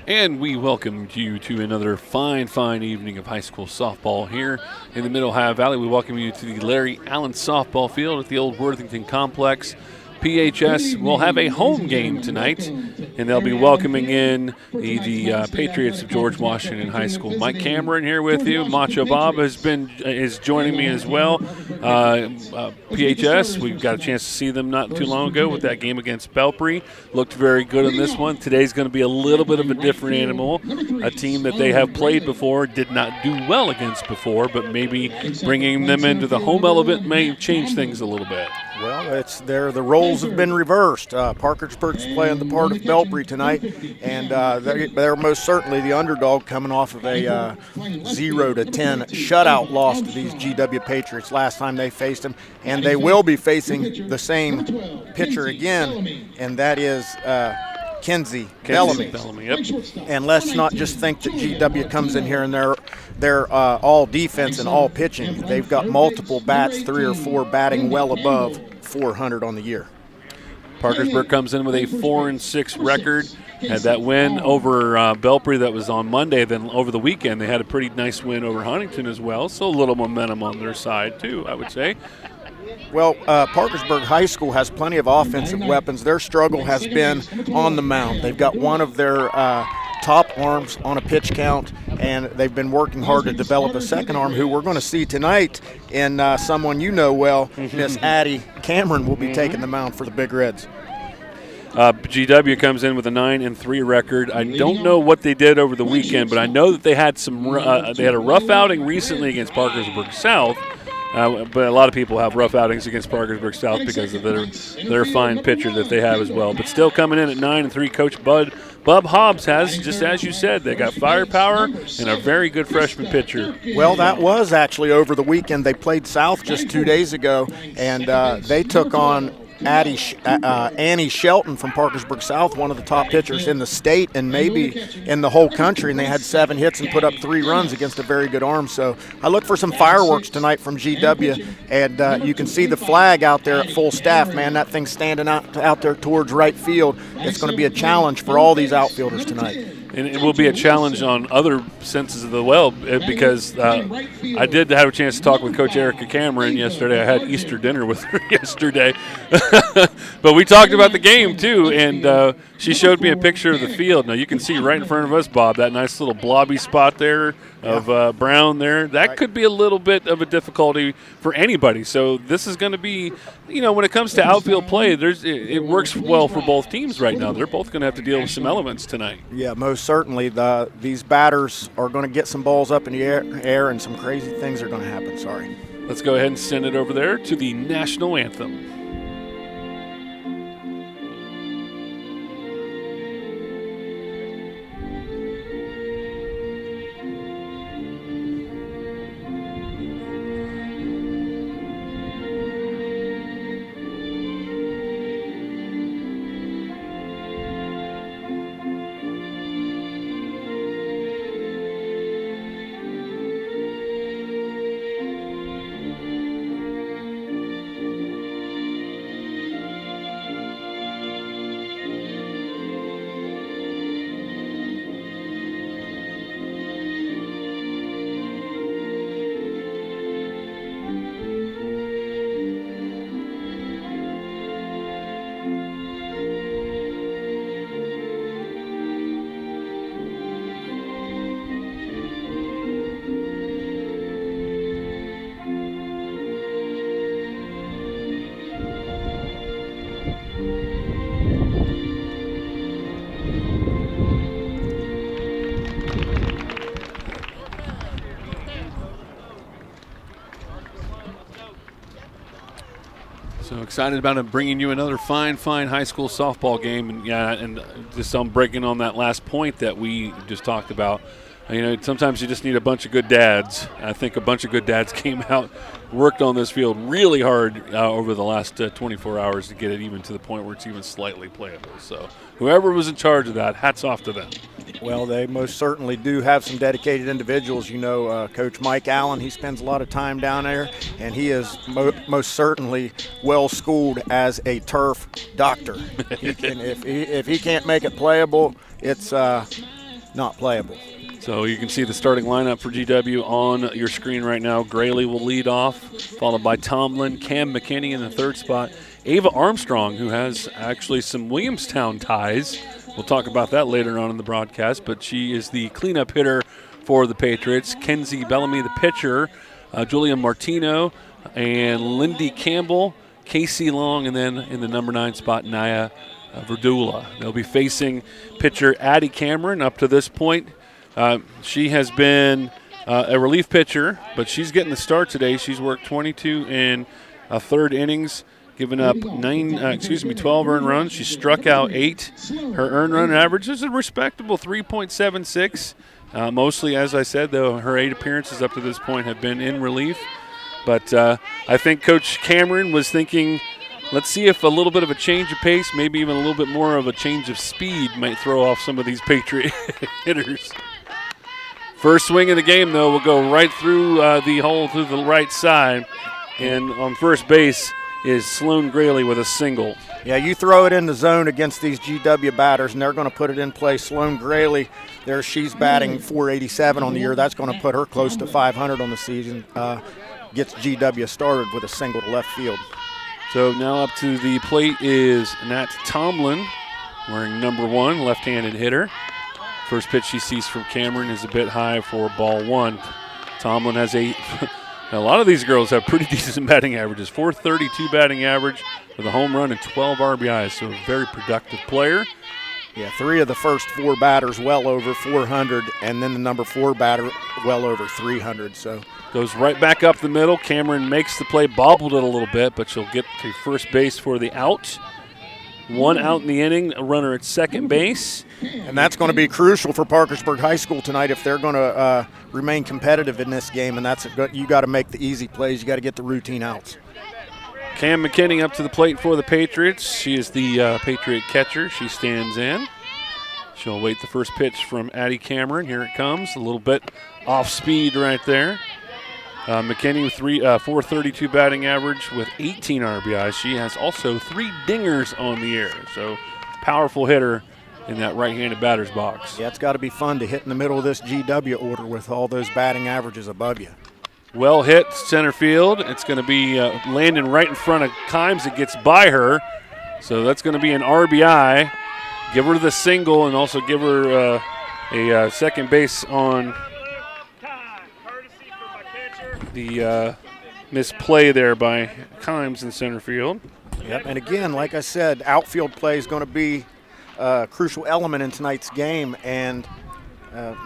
And we welcome you to another fine evening of high school softball here in the Middle Ohio Valley. We welcome you to the Larry Allen softball field at the old Worthington Complex. PHS will have a home game tonight, and they'll be welcoming in the Patriots of George Washington High School. Mike Cameron here with you. Macho Bob is joining me as well. PHS, we've got a chance to see them not too long ago with that game against Belpre. Looked very good in this one. Today's going to be a little bit of a different animal. A team that they have played before, did not do well against before, but maybe bringing them into the home element may change things a little bit. Well, the roles have been reversed. Parkersburg's playing the part of Belpre tonight, and they're most certainly the underdog coming off of a 0-10 shutout loss to these GW Patriots last time they faced them, and they will be facing the same pitcher again, and that is Kenzie Bellamy. Yep. And let's not just think that GW comes in here and they're all defense and all pitching. They've got multiple bats, 3 or 4 batting well above 400 on the year. Parkersburg comes in with a 4-6 record. Had that win over Belpre that was on Monday. Then over the weekend they had a pretty nice win over Huntington as well. So a little momentum on their side too, I would say. Well, Parkersburg High School has plenty of offensive weapons. Their struggle has been on the mound. They've got one of their top arms on a pitch count, and they've been working hard to develop a second arm who we're going to see tonight in someone you know well, Miss Addie Cameron will be taking the mound for the Big Reds. GW comes in with a 9-3 record. I don't know what they did over the weekend, but I know that they had they had a rough outing recently against Parkersburg South. But a lot of people have rough outings against Parkersburg South because of their fine pitcher that they have as well. But still coming in at 9-3, Coach Bub Hobbs has, just as you said, they got firepower and a very good freshman pitcher. Well, that was actually over the weekend. They played South just 2 days ago, and they took on Annie Shelton from Parkersburg South, one of the top pitchers in the state and maybe in the whole country, and they had 7 hits and put up 3 runs against a very good arm. So I look for some fireworks tonight from GW, and you can see the flag out there at full staff, man. That thing's standing out there towards right field. It's going to be a challenge for all these outfielders tonight. And it will be a challenge on other senses of the well because I did have a chance to talk with Coach Erica Cameron yesterday. I had Easter dinner with her yesterday. But we talked about the game, too, and she showed me a picture of the field. Now, you can see right in front of us, Bob, that nice little blobby spot there of brown there. That could be a little bit of a difficulty for anybody. So this is going to be, when it comes to outfield play, it works well for both teams right now. They're both going to have to deal with some elements tonight. Yeah, most certainly. These batters are going to get some balls up in the air, and some crazy things are going to happen. Sorry. Let's go ahead and send it over there to the national anthem. So excited about bringing you another fine high school softball game. And just I'm breaking on that last point that we just talked about. Sometimes you just need a bunch of good dads. I think a bunch of good dads came out, worked on this field really hard over the last 24 hours to get it even to the point where it's even slightly playable. So whoever was in charge of that, hats off to them. Well, they most certainly do have some dedicated individuals. Coach Mike Allen, he spends a lot of time down there, and he is most certainly well-schooled as a turf doctor. If he can't make it playable, it's not playable. So you can see the starting lineup for GW on your screen right now. Graley will lead off, followed by Tomlin, Cam McKinney in the third spot. Ava Armstrong, who has actually some Williamstown ties. We'll talk about that later on in the broadcast, but she is the cleanup hitter for the Patriots. Kenzie Bellamy, the pitcher. Julia Martino and Lindy Campbell, Casey Long, and then in the number 9 spot, Naya Verdula. They'll be facing pitcher Addie Cameron. Up to this point, she has been a relief pitcher, but she's getting the start today. She's worked 22 in a third innings, giving up 12 earned runs. She struck out 8. Her earned run average is a respectable 3.76. Mostly, as I said, though, her 8 appearances up to this point have been in relief. But I think Coach Cameron was thinking, let's see if a little bit of a change of pace, maybe even a little bit more of a change of speed might throw off some of these Patriot hitters. First swing of the game, though, will go right through the hole to the right side. And on first base is Sloan Graley with a single. Yeah, you throw it in the zone against these GW batters, and they're going to put it in play. Sloan Graley, there she's batting .487 on the year. That's going to put her close to .500 on the season. Gets GW started with a single to left field. So now up to the plate is Nat Tomlin, wearing number 1, left-handed hitter. First pitch she sees from Cameron is a bit high for ball 1. Tomlin has a lot of these girls have pretty decent batting averages. .432 batting average with a home run and 12 RBIs, so a very productive player. Yeah, 3 of the first 4 batters well over 400, and then the number 4 batter well over 300. So goes right back up the middle. Cameron makes the play, bobbled it a little bit, but she'll get to first base for the out. 1 out in the inning, a runner at second base. And that's going to be crucial for Parkersburg High School tonight if they're going to remain competitive in this game, and you got to make the easy plays. You got to get the routine outs. Cam McKinney up to the plate for the Patriots. She is the Patriot catcher. She stands in. She'll await the first pitch from Addie Cameron. Here it comes. A little bit off speed right there. McKinney with .432 batting average with 18 RBIs. She has also 3 dingers on the year. So powerful hitter in that right-handed batter's box. Yeah, it's got to be fun to hit in the middle of this GW order with all those batting averages above you. Well hit center field. It's going to be landing right in front of Kimes. It gets by her. So that's going to be an RBI. Give her the single and also give her a second base on the misplay there by Kimes in center field. Yep, and again, like I said, outfield play is going to be a crucial element in tonight's game. And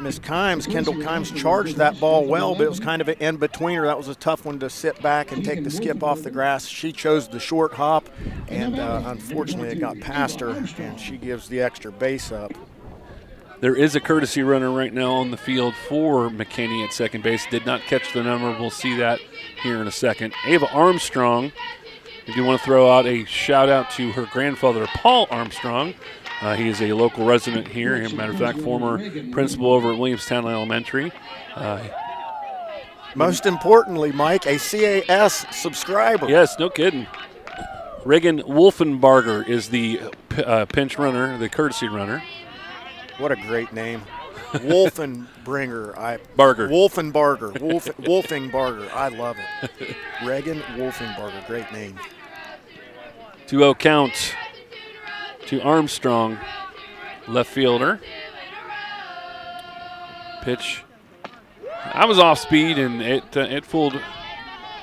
Miss Kimes, Kendall Kimes, charged that ball well, but it was kind of an in-betweener. That was a tough one to sit back and take the skip off the grass. She chose the short hop, and unfortunately it got past her, and she gives the extra base up. There is a courtesy runner right now on the field for McKinney at second base. Did not catch the number. We'll see that here in a second. Ava Armstrong, if you want to throw out a shout-out to her grandfather, Paul Armstrong. He is a local resident here. As a matter of fact, former principal over at Williamstown Elementary. Most importantly, Mike, a CAS subscriber. Yes, no kidding. Reagan Wolfenbarger is the pinch runner, the courtesy runner. What a great name. Wolfenbringer. Barger. Wolfenbarger. Wolfenbarger. I love it. Reagan Wolfenbarger. Great name. 2-0 count to Armstrong, left fielder. Pitch. I was off speed, and it fooled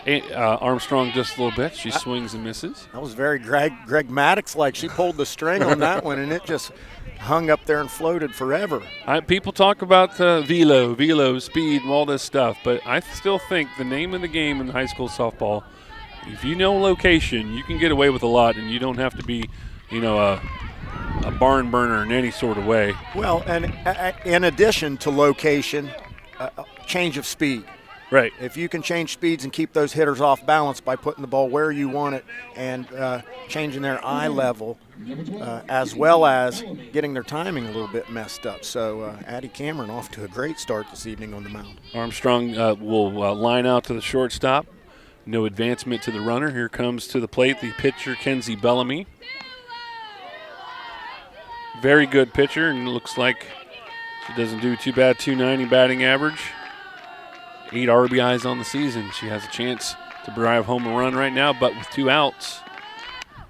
Armstrong just a little bit. She swings and misses. That was very Greg Maddox-like. She pulled the string on that one, and it just hung up there and floated forever. People talk about velo, speed, and all this stuff, but I still think the name of the game in high school softball, if you know location, you can get away with a lot, and you don't have to be, a barn burner in any sort of way. Well, and in addition to location, change of speed. Right. If you can change speeds and keep those hitters off balance by putting the ball where you want it and changing their eye level, as well as getting their timing a little bit messed up. So Addie Cameron off to a great start this evening on the mound. Armstrong will line out to the shortstop. No advancement to the runner. Here comes to the plate the pitcher, Kenzie Bellamy. Very good pitcher, and it looks like She doesn't do too bad, 290 batting average. 8 RBIs on the season. She has a chance to drive home a run right now, but with 2 outs.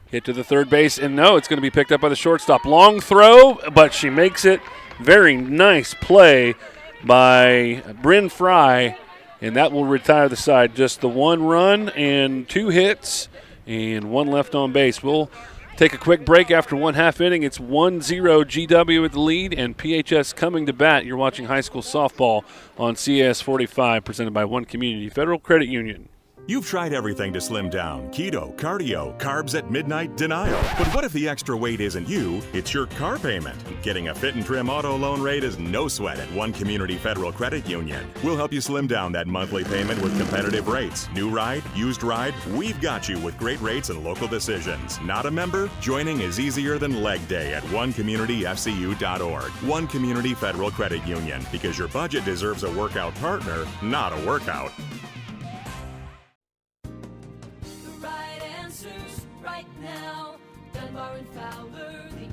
Hit to the third base, and no, it's going to be picked up by the shortstop. Long throw, but she makes it. Very nice play by Bryn Fry, and that will retire the side. Just the 1 run and 2 hits and 1 left on base. We'll take a quick break after 1/2 inning. It's 1-0 GW with the lead, and PHS coming to bat. You're watching high school softball on CS 45, presented by One Community Federal Credit Union. You've tried everything to slim down: keto, cardio, carbs at midnight, denial. But what if the extra weight isn't you, it's your car payment? Getting a fit and trim auto loan rate is no sweat at One Community Federal Credit Union. We'll help you slim down that monthly payment with competitive rates. New ride, used ride, we've got you with great rates and local decisions. Not a member? Joining is easier than leg day at onecommunityfcu.org. One Community Federal Credit Union, because your budget deserves a workout partner, not a workout.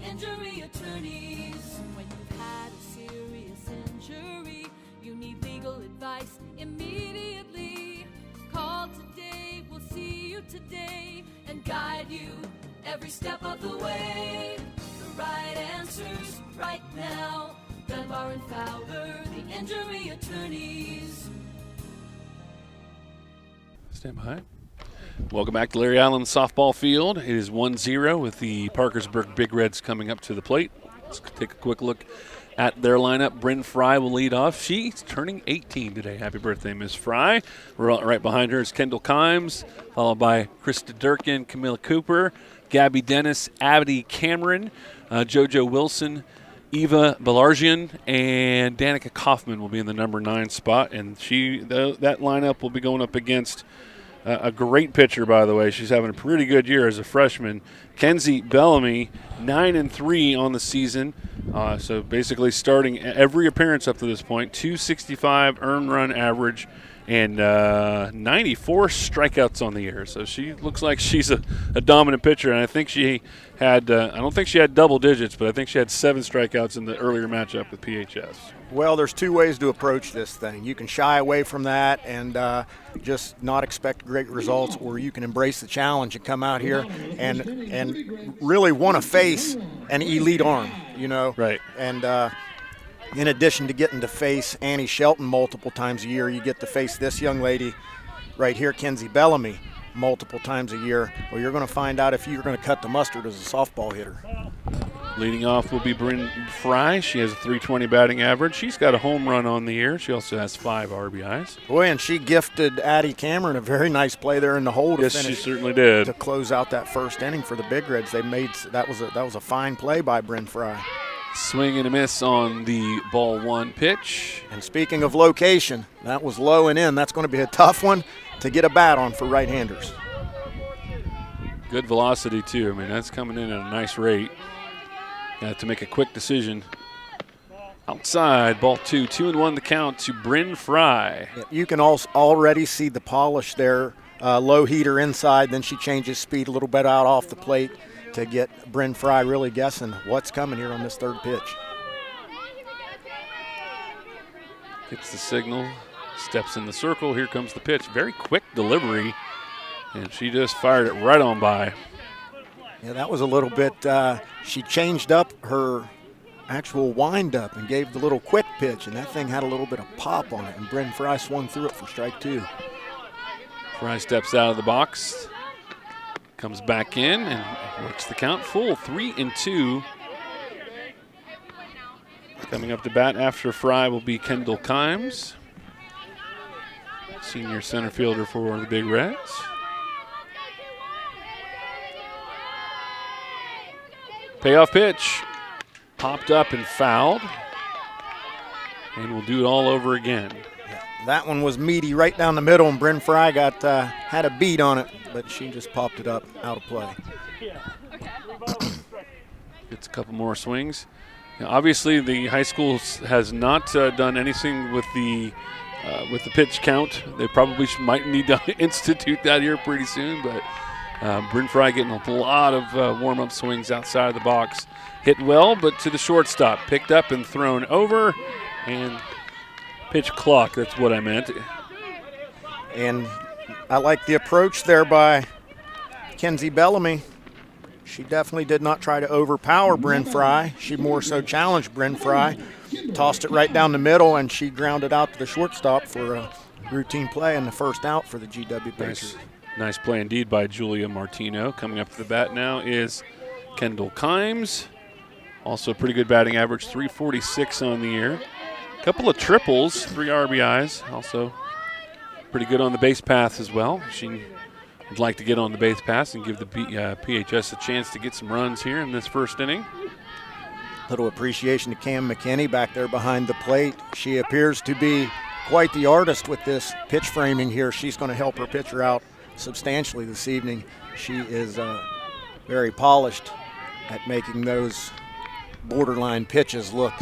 Injury attorneys. When you've had a serious injury, you need legal advice immediately. Call today, we'll see you today and guide you every step of the way. The right answers right now. Dunbar and Fowler, the injury attorneys. Stand by. Welcome back to Larry Allen softball field. It is 1-0 with the Parkersburg Big Reds coming up to the plate. Let's take a quick look at their lineup. Bryn Fry will lead off. She's turning 18 today. Happy birthday, Miss Fry. Right behind her is Kendall Kimes, followed by Krista Durkin, Camilla Cooper, Gabby Dennis, Abdi Cameron, JoJo Wilson, Eva Belargian, and Danica Kaufman will be in the number 9 spot. And that lineup will be going up against a great pitcher, by the way. She's having a pretty good year as a freshman. Kenzie Bellamy, 9-3 on the season. So basically starting every appearance up to this point. 265 earned run average and 94 strikeouts on the year. So she looks like she's a dominant pitcher. And I think she had, I don't think she had double digits, but I think she had 7 strikeouts in the earlier matchup with PHS. Well, there's 2 ways to approach this thing. You can shy away from that and just not expect great results, or you can embrace the challenge and come out here and really want to face an elite arm, you know. Right. And in addition to getting to face Annie Shelton multiple times a year, you get to face this young lady right here, Kenzie Bellamy, multiple times a year. Well, you're going to find out if you're going to cut the mustard as a softball hitter. Leading off will be Bryn Fry. She has a .320 batting average. She's got a home run on the year. She also has 5 RBIs. Boy, and she gifted Addie Cameron a very nice play there in the hole. Yes, she certainly did. To close out that first inning for the Big Reds. That was a fine play by Bryn Fry. Swing and a miss on the ball 1 pitch. And speaking of location, that was low and in. That's going to be a tough one to get a bat on for right-handers. Good velocity, too. I mean, that's coming in at a nice rate. Got to make a quick decision. Outside, ball 2, 2-1 the count to Bryn Fry. You can already see the polish there. Low heater inside, then she changes speed a little bit out off the plate to get Bryn Fry really guessing what's coming here on this 3rd pitch. Gets the signal, steps in the circle. Here comes the pitch. Very quick delivery, and she just fired it right on by. Yeah, that was a little bit, she changed up her actual wind-up and gave the little quick pitch, and that thing had a little bit of pop on it, and Bryn Fry swung through it for strike 2. Fry steps out of the box, comes back in, and works the count full, 3-2. Coming up to bat after Fry will be Kendall Kimes, senior center fielder for the Big Reds. Payoff pitch, popped up and fouled, and we'll do it all over again. That one was meaty right down the middle, and Bryn Fry had a beat on it, but she just popped it up out of play. Gets a couple more swings. Now, obviously, the high school has not done anything with the pitch count. They probably might need to institute that here pretty soon, but Bryn Fry getting a lot of warm-up swings outside of the box. Hit well, but to the shortstop. Picked up and thrown over, and pitch clock, that's what I meant. And I like the approach there by Kenzie Bellamy. She definitely did not try to overpower Bryn Fry. She more so challenged Bryn Fry, tossed it right down the middle, and she grounded out to the shortstop for a routine play and the first out for the GW Patriots. Nice play indeed by Julia Martino. Coming up to the bat now is Kendall Kimes. Also a pretty good batting average, 346 on the year. A couple of triples, 3 RBIs. Also pretty good on the base paths as well. She would like to get on the base paths and give the PHS a chance to get some runs here in this first inning. Little appreciation to Cam McKinney back there behind the plate. She appears to be quite the artist with this pitch framing here. She's going to help her pitcher out substantially this evening. She is very polished at making those borderline pitches look.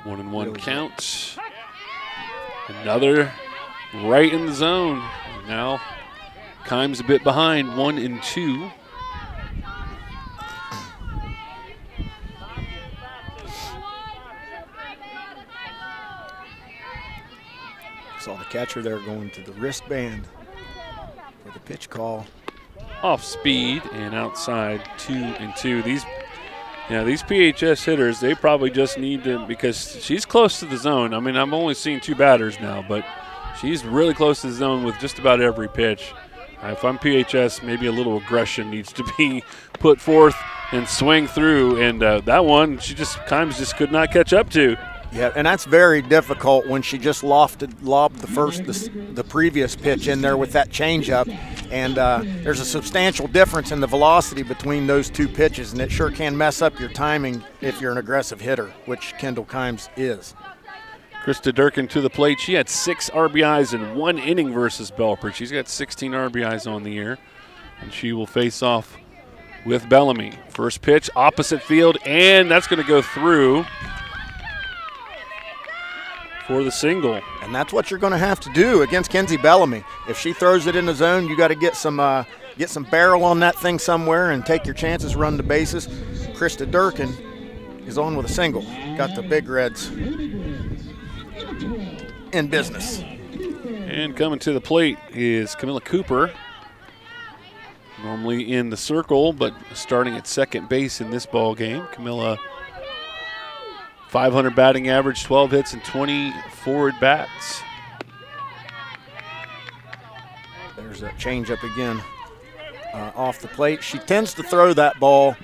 1-1 really count. Another right in the zone. Now Kimes a bit behind, 1-2. Saw the catcher there going to the wristband for the pitch call. Off speed and outside, 2-2. These PHS hitters, they probably just need to, because she's close to the zone. I mean, I've only seen 2 batters now, but she's really close to the zone with just about every pitch. If I'm PHS, maybe a little aggression needs to be put forth and swing through. And that one, Kimes just could not catch up to. Yeah, and that's very difficult when she just lobbed the previous pitch in there with that changeup. And there's a substantial difference in the velocity between those 2 pitches, and it sure can mess up your timing if you're an aggressive hitter, which Kendall Kimes is. Krista Durkin to the plate. She had 6 RBIs in 1 inning versus Belper. She's got 16 RBIs on the year, and she will face off with Bellamy. First pitch, opposite field, and that's going to go through for the single. And that's what you're going to have to do against Kenzie Bellamy. If she throws it in the zone, you got to get some barrel on that thing somewhere and take your chances, run the bases. Krista Durkin is on with a single. Got the Big Reds in business. And coming to the plate is Camilla Cooper. Normally in the circle, but starting at second base in this ball game. Camilla, 500 batting average, 12 hits, and 20 forward bats. There's that changeup again off the plate. She tends to throw that ball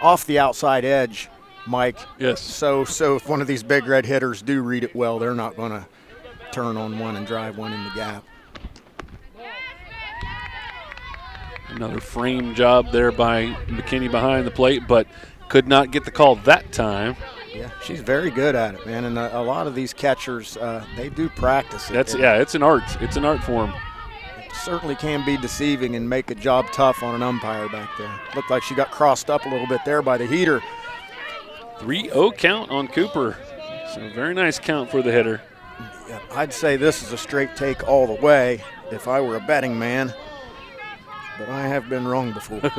off the outside edge, Mike. Yes. So if one of these Big Red hitters do read it well, they're not going to turn on one and drive one in the gap. Another frame job there by McKinney behind the plate, but could not get the call that time. Yeah, she's very good at it, man. And a lot of these catchers, they do practice it. It's an art. It's an art form. It certainly can be deceiving and make a job tough on an umpire back there. Looked like she got crossed up a little bit there by the heater. 3-0 count on Cooper. So very nice count for the hitter. Yeah, I'd say this is a straight take all the way if I were a betting man, but I have been wrong before.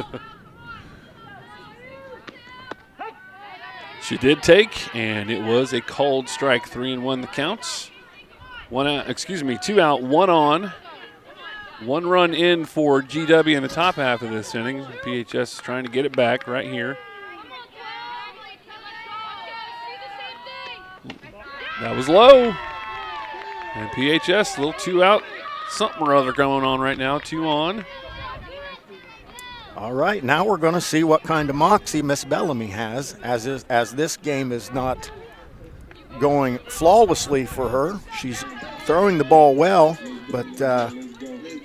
She did take, and it was a called strike. 3-1 the counts. 2 out, 1 on. 1 run in for GW in the top half of this inning. PHS is trying to get it back right here. That was low. And PHS, a little 2 out, something or other going on right now. 2 on. All right, now we're going to see what kind of moxie Miss Bellamy has, as this game is not going flawlessly for her. She's throwing the ball well, but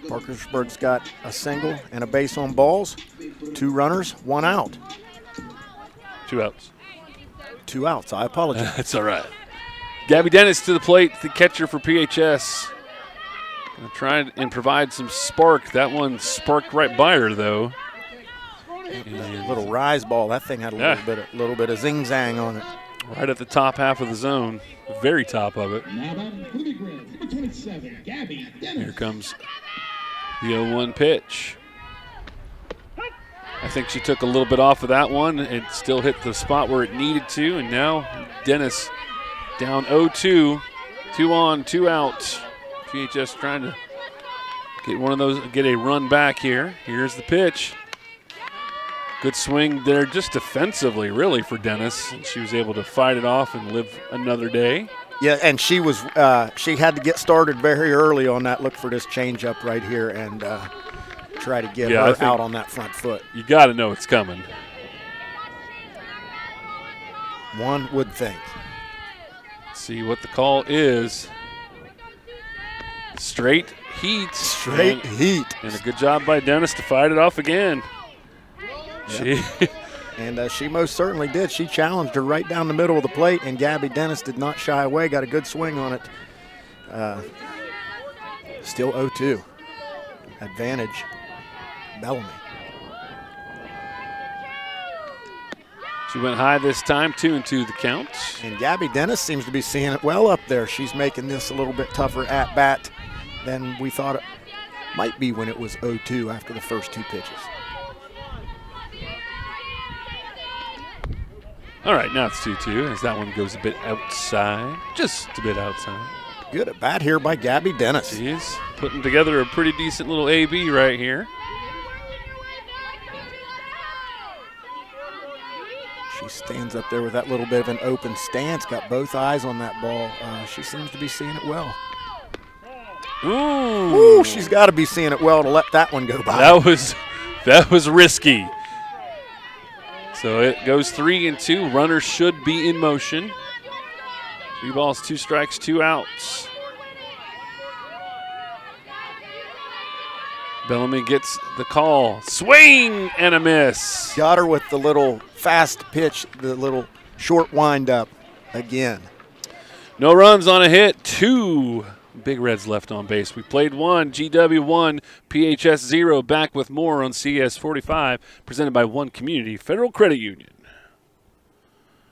Parkersburg's got a single and a base on balls, 2 runners, 1 out. 2 outs. 2 outs, I apologize. That's all right. Gabby Dennis to the plate, the catcher for PHS. Gonna try and provide some spark. That one sparked right by her, though. A little rise ball. That thing had a little bit of zing-zang on it. Right at the top half of the zone, the very top of it. Here comes The 0-1 pitch. I think she took a little bit off of that one. It still hit the spot where it needed to, and now Dennis down 0-2. 2 on, 2 out. PHS trying to get one of those, get a run back here. Here's the pitch. Good swing there just defensively, really, for Dennis. And she was able to fight it off and live another day. Yeah, and she had to get started very early on that. Look for this changeup right here and try to get her out on that front foot. You got to know it's coming. One would think. Let's see what the call is. Straight heat. Straight heat. And a good job by Dennis to fight it off again. Yep. She most certainly did. She challenged her right down the middle of the plate, and Gabby Dennis did not shy away, got a good swing on it. Still 0-2. Advantage, Bellamy. She went high this time, 2-2 the count. And Gabby Dennis seems to be seeing it well up there. She's making this a little bit tougher at bat than we thought it might be when it was 0-2 after the first 2 pitches. All right, now it's 2-2 as that one goes a bit outside, just a bit outside. Good at bat here by Gabby Dennis. She is putting together a pretty decent little AB right here. She stands up there with that little bit of an open stance, got both eyes on that ball. She seems to be seeing it well. Ooh, she's got to be seeing it well to let that one go by. That was risky. So it goes 3-2. Runners should be in motion. 3 balls, 2 strikes, 2 outs. Bellamy gets the call. Swing and a miss. Got her with the little fast pitch, the little short windup again. No runs on a hit. 2 Big Reds left on base. We played 1, GW 1, PHS 0. Back with more on CS 45, presented by One Community Federal Credit Union.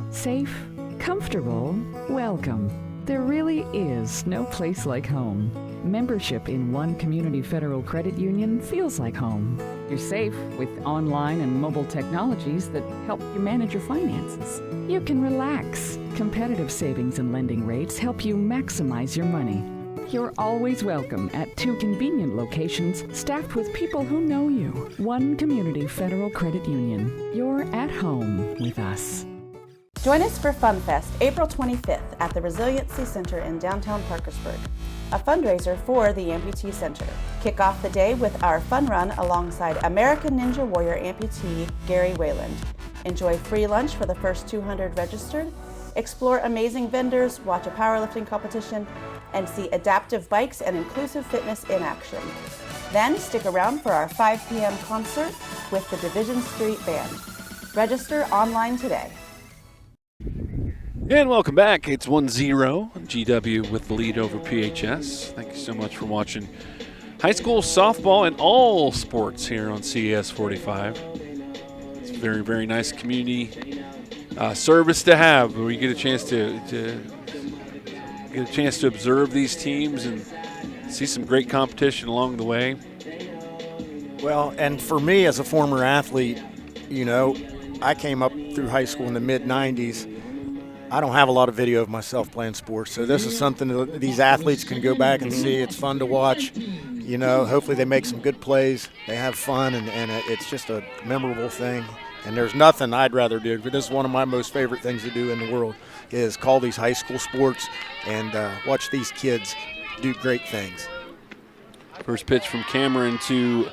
Safe, comfortable, welcome. There really is no place like home. Membership in One Community Federal Credit Union feels like home. You're safe with online and mobile technologies that help you manage your finances. You can relax. Competitive savings and lending rates help you maximize your money. You're always welcome at 2 convenient locations staffed with people who know you. One Community Federal Credit Union. You're at home with us. Join us for FunFest, April 25th at the Resiliency Center in downtown Parkersburg, a fundraiser for the Amputee Center. Kick off the day with our fun run alongside American Ninja Warrior amputee Gary Wayland. Enjoy free lunch for the first 200 registered, explore amazing vendors, watch a powerlifting competition, and see adaptive bikes and inclusive fitness in action. Then stick around for our 5 p.m. concert with the Division Street Band. Register online today. And welcome back. It's 1-0. GW with the lead over PHS. Thank you so much for watching high school softball and all sports here on CES 45. It's a very, very nice community service to have, where you get a chance to observe these teams and see some great competition along the way. Well, and for me as a former athlete, you know, I came up through high school in the mid-'90s. I don't have a lot of video of myself playing sports, so this is something that these athletes can go back and see. It's fun to watch. You know, hopefully they make some good plays, they have fun, and it's just a memorable thing. And there's nothing I'd rather do, but this is one of my most favorite things to do in the world, is call these high school sports and watch these kids do great things. First pitch from Cameron to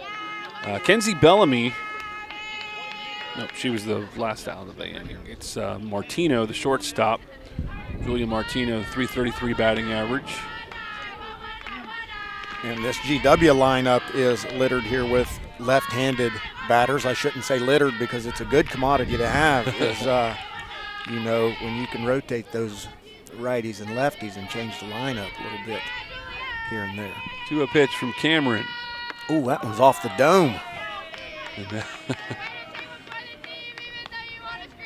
Kenzie Bellamy. Nope, she was the last out of the inning. It's Martino, the shortstop. Julia Martino, 333 batting average. And this GW lineup is littered here with left-handed batters. I shouldn't say littered because it's a good commodity to have. Is you know, when you can rotate those righties and lefties and change the lineup a little bit here and there. To a pitch from Cameron. Ooh, that one's off the dome.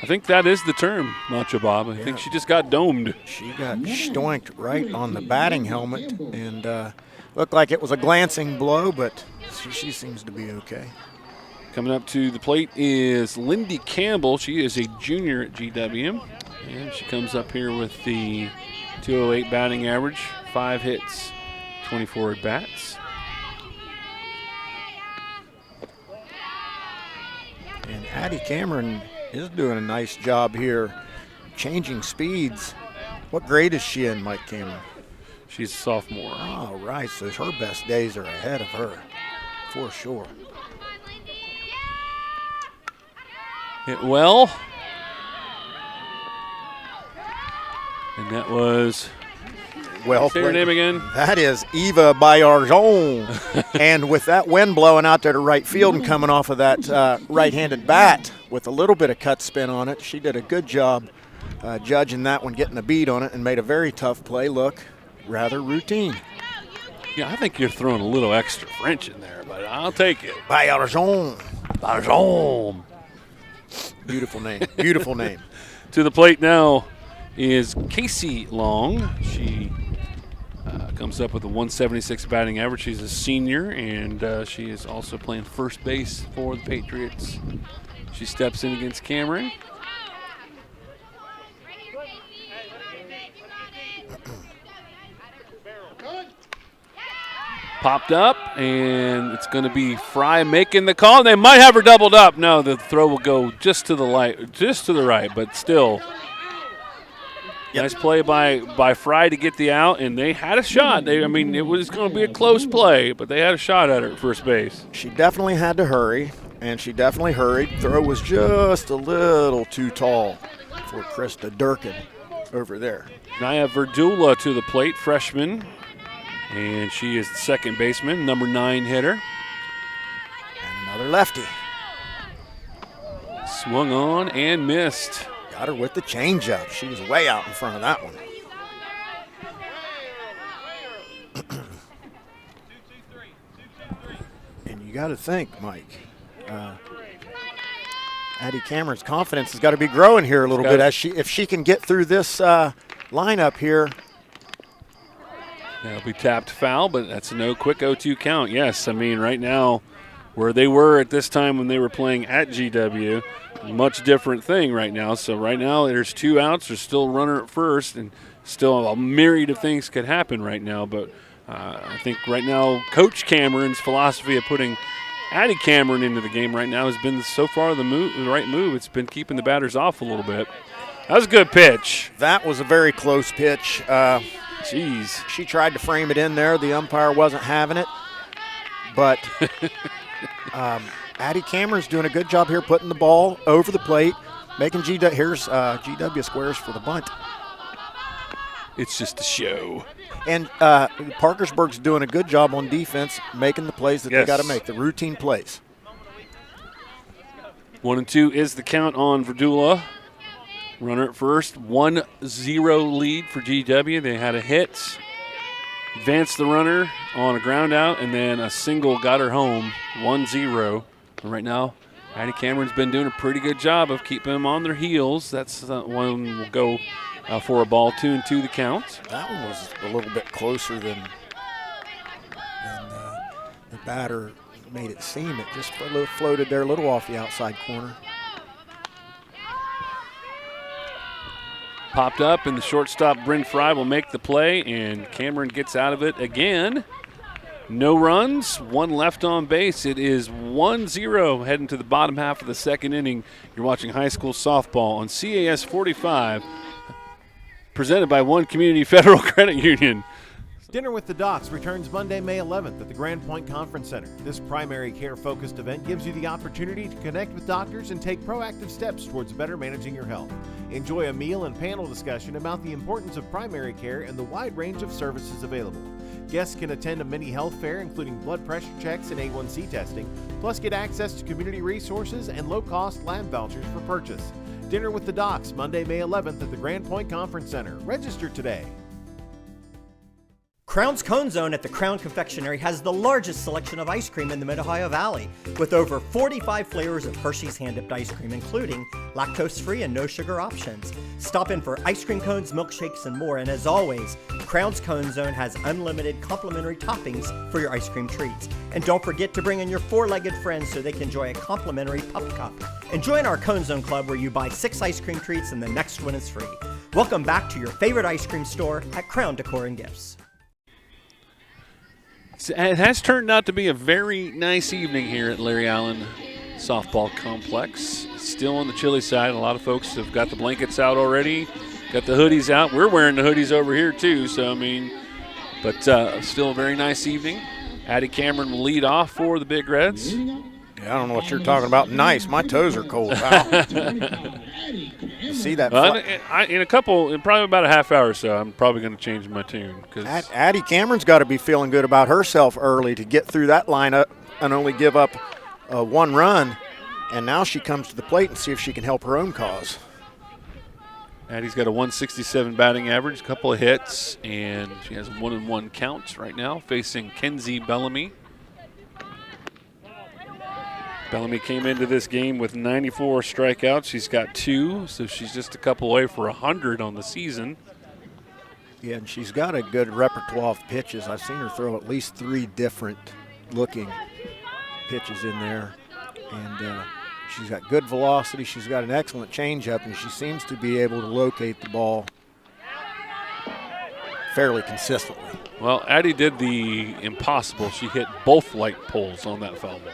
I think that is the term, Macho Bob. I think she just got domed. She got stoinked right on the batting helmet, and Looked like it was a glancing blow, but she seems to be okay. Coming up to the plate is Lindy Campbell. She is a junior at GW, and she comes up here with the 208 batting average, 5 hits, 24 at-bats. And Addie Cameron is doing a nice job here changing speeds. What grade is she in, Mike Cameron? She's a sophomore. All right, so her best days are ahead of her, for sure. Hit well. And that was, Well say her played. name again? That is Eva Bayarzon. And with that wind blowing out there to right field and coming off of that right-handed bat with a little bit of cut spin on it, she did a good job judging that one, getting a beat on it, and made a very tough play look rather routine. Yeah, I think you're throwing a little extra French in there, but I'll take it. Bayarzon. Barzon. Beautiful name. Beautiful name. To the plate now is Casey Long. She comes up with a 176 batting average. She's a senior, and she is also playing first base for the Patriots. She steps in against Cameron. Popped up, and it's going to be Fry making the call. They might have her doubled up. No, the throw will go just to the right, but still. Yep. Nice play by Fry to get the out, and they had a shot. It was going to be a close play, but they had a shot at her at first base. She definitely had to hurry, and she definitely hurried. Throw was just a little too tall for Krista Durkin over there. Naya Verdula to the plate, freshman, and she is the second baseman, number 9 hitter. And another lefty. Swung on and missed. Got her with the changeup. She was way out in front of that one. And you got to think, Mike, Addie Cameron's confidence has got to be growing here a little bit if she can get through this lineup here. That'll be tapped foul, but that's a no quick 0-2 count. Yes, right now where they were at this time when they were playing at GW, much different thing right now. So right now there's 2 outs. There's still a runner at first, and still a myriad of things could happen right now. But I think right now Coach Cameron's philosophy of putting Addie Cameron into the game right now has been so far the right move. It's been keeping the batters off a little bit. That was a good pitch. That was a very close pitch. Jeez. She tried to frame it in there. The umpire wasn't having it. But Addie Cameron's doing a good job here putting the ball over the plate, making here's GW squares for the bunt. It's just a show. And Parkersburg's doing a good job on defense, making the plays that they got to make, the routine plays. 1-2 is the count on Verdula. Runner at first, 1-0 lead for GW. They had a hit, advanced the runner on a ground out, and then a single got her home, 1-0. And right now, Addie Cameron's been doing a pretty good job of keeping them on their heels. That's one will go for a ball, 2-2 the count. That one was a little bit closer than the batter made it seem. It just floated there a little off the outside corner. Popped up, and the shortstop, Bryn Fry, will make the play, and Cameron gets out of it again. No runs, 1 left on base. It is 1-0 heading to the bottom half of the second inning. You're watching high school softball on CAS 45, presented by One Community Federal Credit Union. Dinner with the Docs returns Monday, May 11th at the Grand Point Conference Center. This primary care-focused event gives you the opportunity to connect with doctors and take proactive steps towards better managing your health. Enjoy a meal and panel discussion about the importance of primary care and the wide range of services available. Guests can attend a mini health fair including blood pressure checks and A1C testing, plus get access to community resources and low-cost lab vouchers for purchase. Dinner with the Docs, Monday, May 11th at the Grand Point Conference Center. Register today. Crown's Cone Zone at the Crown Confectionery has the largest selection of ice cream in the Mid-Ohio Valley, with over 45 flavors of Hershey's hand-dipped ice cream, including lactose-free and no-sugar options. Stop in for ice cream cones, milkshakes, and more. And as always, Crown's Cone Zone has unlimited complimentary toppings for your ice cream treats. And don't forget to bring in your four-legged friends so they can enjoy a complimentary pup cup. And join our Cone Zone Club where you buy 6 ice cream treats and the next one is free. Welcome back to your favorite ice cream store at Crown Decor and Gifts. It has turned out to be a very nice evening here at Larry Allen Softball Complex. Still on the chilly side. A lot of folks have got the blankets out already, got the hoodies out. We're wearing the hoodies over here too, so I mean, but still a very nice evening. Addie Cameron will lead off for the Big Reds. Yeah, I don't know what you're talking about. Nice. My toes are cold. Wow. You see that? In probably about a half hour or so, I'm probably going to change my tune. Addie Cameron's got to be feeling good about herself early to get through that lineup and only give up 1 run. And now she comes to the plate and see if she can help her own cause. Addie's got a 167 batting average, a couple of hits, and she has a 1-1 count right now, facing Kenzie Bellamy. Bellamy came into this game with 94 strikeouts. She's got 2, so she's just a couple away for 100 on the season. Yeah, and she's got a good repertoire of pitches. I've seen her throw at least 3 different looking pitches in there. And she's got good velocity. She's got an excellent changeup, and she seems to be able to locate the ball fairly consistently. Well, Addie did the impossible. She hit both light poles on that foul ball.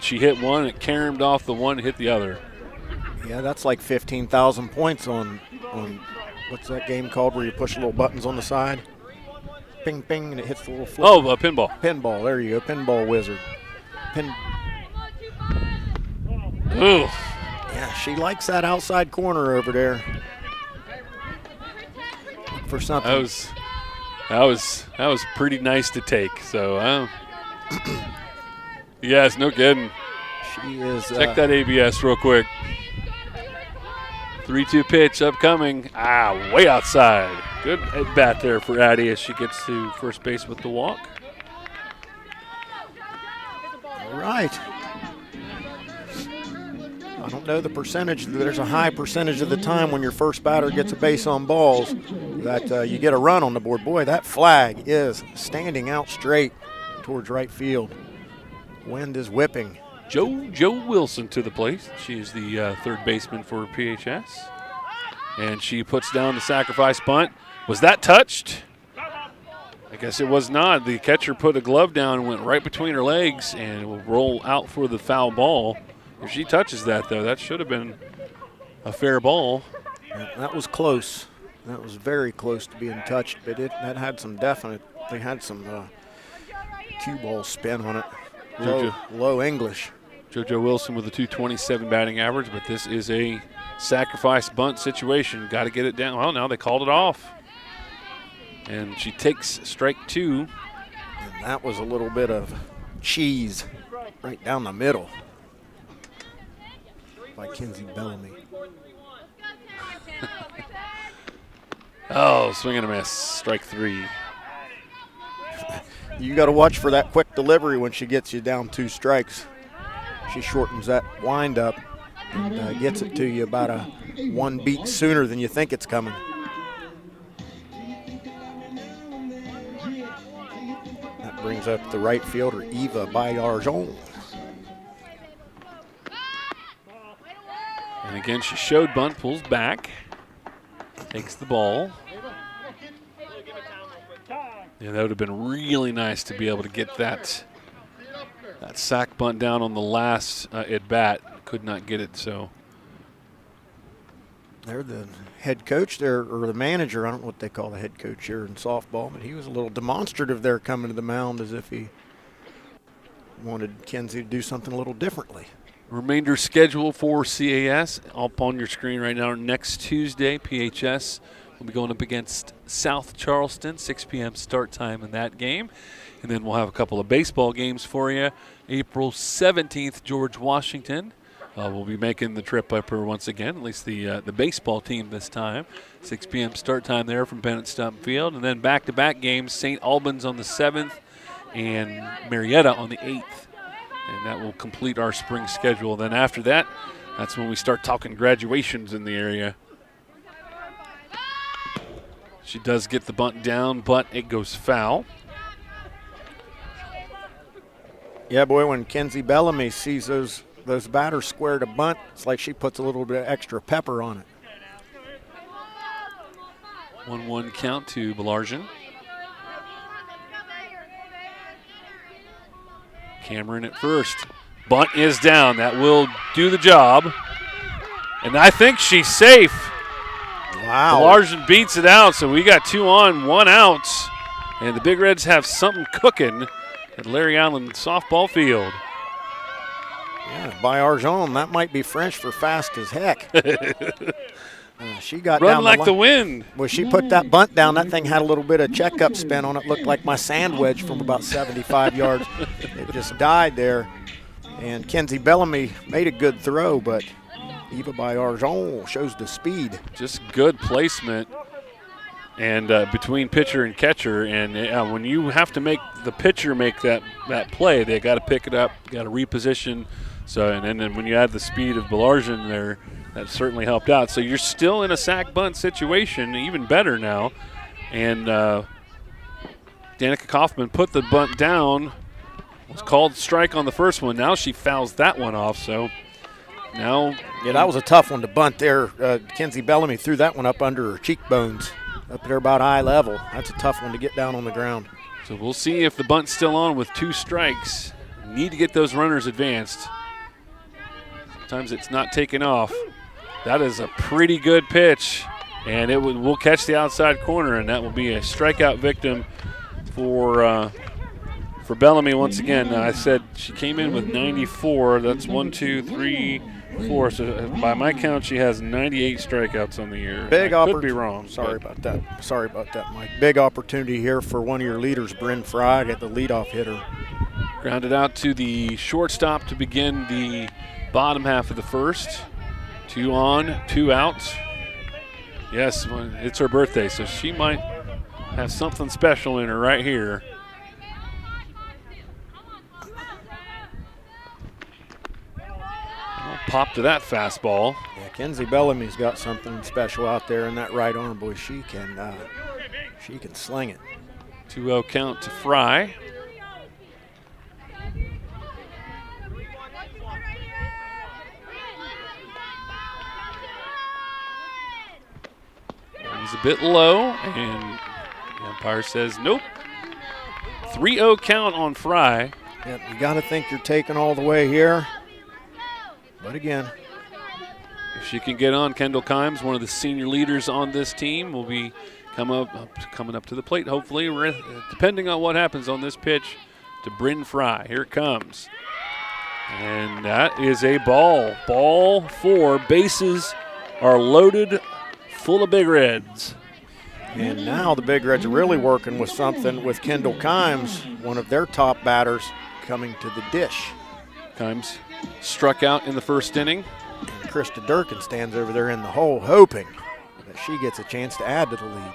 She hit one, it caromed off the one, hit the other. Yeah, that's like 15,000 points on what's that game called where you push little buttons on the side? Ping, ping, and it hits the little flip. Oh, pinball. Pinball, there you go, pinball wizard. Ooh. Yeah, she likes that outside corner over there. Look for something. That was pretty nice to take. So, yes, no kidding. She is. Check that ABS real quick. 3-2 pitch upcoming. Way outside. Good at bat there for Addie as she gets to first base with the walk. All right. I don't know the percentage. There's a high percentage of the time when your first batter gets a base on balls that you get a run on the board. Boy, that flag is standing out straight towards right field. Wind is whipping. Joe Wilson to the plate. She's the third baseman for PHS. And she puts down the sacrifice bunt. Was that touched? I guess it was not. The catcher put a glove down and went right between her legs and will roll out for the foul ball. If she touches that, though, that should have been a fair ball. Yeah, that was close. That was very close to being touched, but that had some they had some cue ball spin on it. Low English. JoJo Wilson with a 227 batting average, but this is a sacrifice bunt situation. Got to get it down. Well, now they called it off. And she takes strike 2. And that was a little bit of cheese right down the middle by Kenzie Bellamy. Oh, swing and a miss. Strike 3. You got to watch for that quick delivery when she gets you down 2 strikes. She shortens that windup and gets it to you about a 1 beat sooner than you think it's coming. That brings up the right fielder, Eva Bayarjon. And again, she showed bunt, pulls back, takes the ball. Yeah, that would have been really nice to be able to get that sack bunt down on the last at bat. Could not get it, so. They're the head coach there, or the manager. I don't know what they call the head coach here in softball, but he was a little demonstrative there coming to the mound as if he wanted Kenzie to do something a little differently. Remainder schedule for CAS up on your screen right now. Next Tuesday, PHS will be going up against South Charleston, 6 p.m. start time in that game. And then we'll have a couple of baseball games for you. April 17th, George Washington. We'll be making the trip up here once again, at least the baseball team this time. 6 p.m. start time there from Bennett Stump Field. And then back-to-back games, St. Albans on the 7th and Marietta on the 8th. And that will complete our spring schedule. Then after that, That's when we start talking graduations in the area. She does get the bunt down, but it goes foul. Yeah, boy, when Kenzie Bellamy sees those batters square to bunt, it's like she puts a little bit of extra pepper on it. 1-1 count to Belarjan. Cameron at first. Bunt is down. That will do the job. And I think she's safe. Wow. Belarjan beats it out, so we got 2 on, 1 out. And the Big Reds have something cooking at Larry Allen softball field. Yeah, by Arjon, that might be French for fast as heck. She got Run down like the wind. Well, she put that bunt down. That thing had a little bit of checkup spin on it. Looked like my sandwich from about 75 yards. It just died there. And Kenzie Bellamy made a good throw, but Eva by Arjon shows the speed. Just good placement. And between pitcher and catcher, and when you have to make the pitcher make that play, they got to pick it up, got to reposition. So and then when you add the speed of Belarjan there, that certainly helped out. So you're still in a sack bunt situation, even better now. And Danica Kaufman put the bunt down. Was called strike on the first one. Now she fouls that one off. So now, yeah, that was a tough one to bunt there. Kenzie Bellamy threw that one up under her cheekbones. Up there about eye level. That's a tough one to get down on the ground. So we'll see if the bunt's still on with 2 strikes. Need to get those runners advanced. Sometimes it's not taking off. That is a pretty good pitch, and will catch the outside corner, and that will be a strikeout victim for Bellamy once again. I said she came in with 94. That's 1, 2, 3, 4. So by my count, she has 98 strikeouts on the year. Could be wrong. Sorry about that, Mike. Big opportunity here for one of your leaders, Bryn Fry, at the leadoff hitter. Grounded out to the shortstop to begin the bottom half of the first. 2 on, 2 out. Yes, it's her birthday, so she might have something special in her right here. Pop to that fastball. Yeah, Kenzie Bellamy's got something special out there in that right arm, boy. She can sling it. 2-0 count to Fry. He's a bit low, and the umpire says nope. 3-0 count on Fry. Yep, you got to think you're taking all the way here. But again, if she can get on, Kendall Kimes, one of the senior leaders on this team, will be coming up to the plate, hopefully, depending on what happens on this pitch to Bryn Fry. Here it comes. And that is a ball. Ball 4. Bases are loaded, full of Big Reds. And now the Big Reds are really working with something with Kendall Kimes, one of their top batters, coming to the dish. Kimes struck out in the first inning. And Krista Durkin stands over there in the hole, hoping that she gets a chance to add to the lead.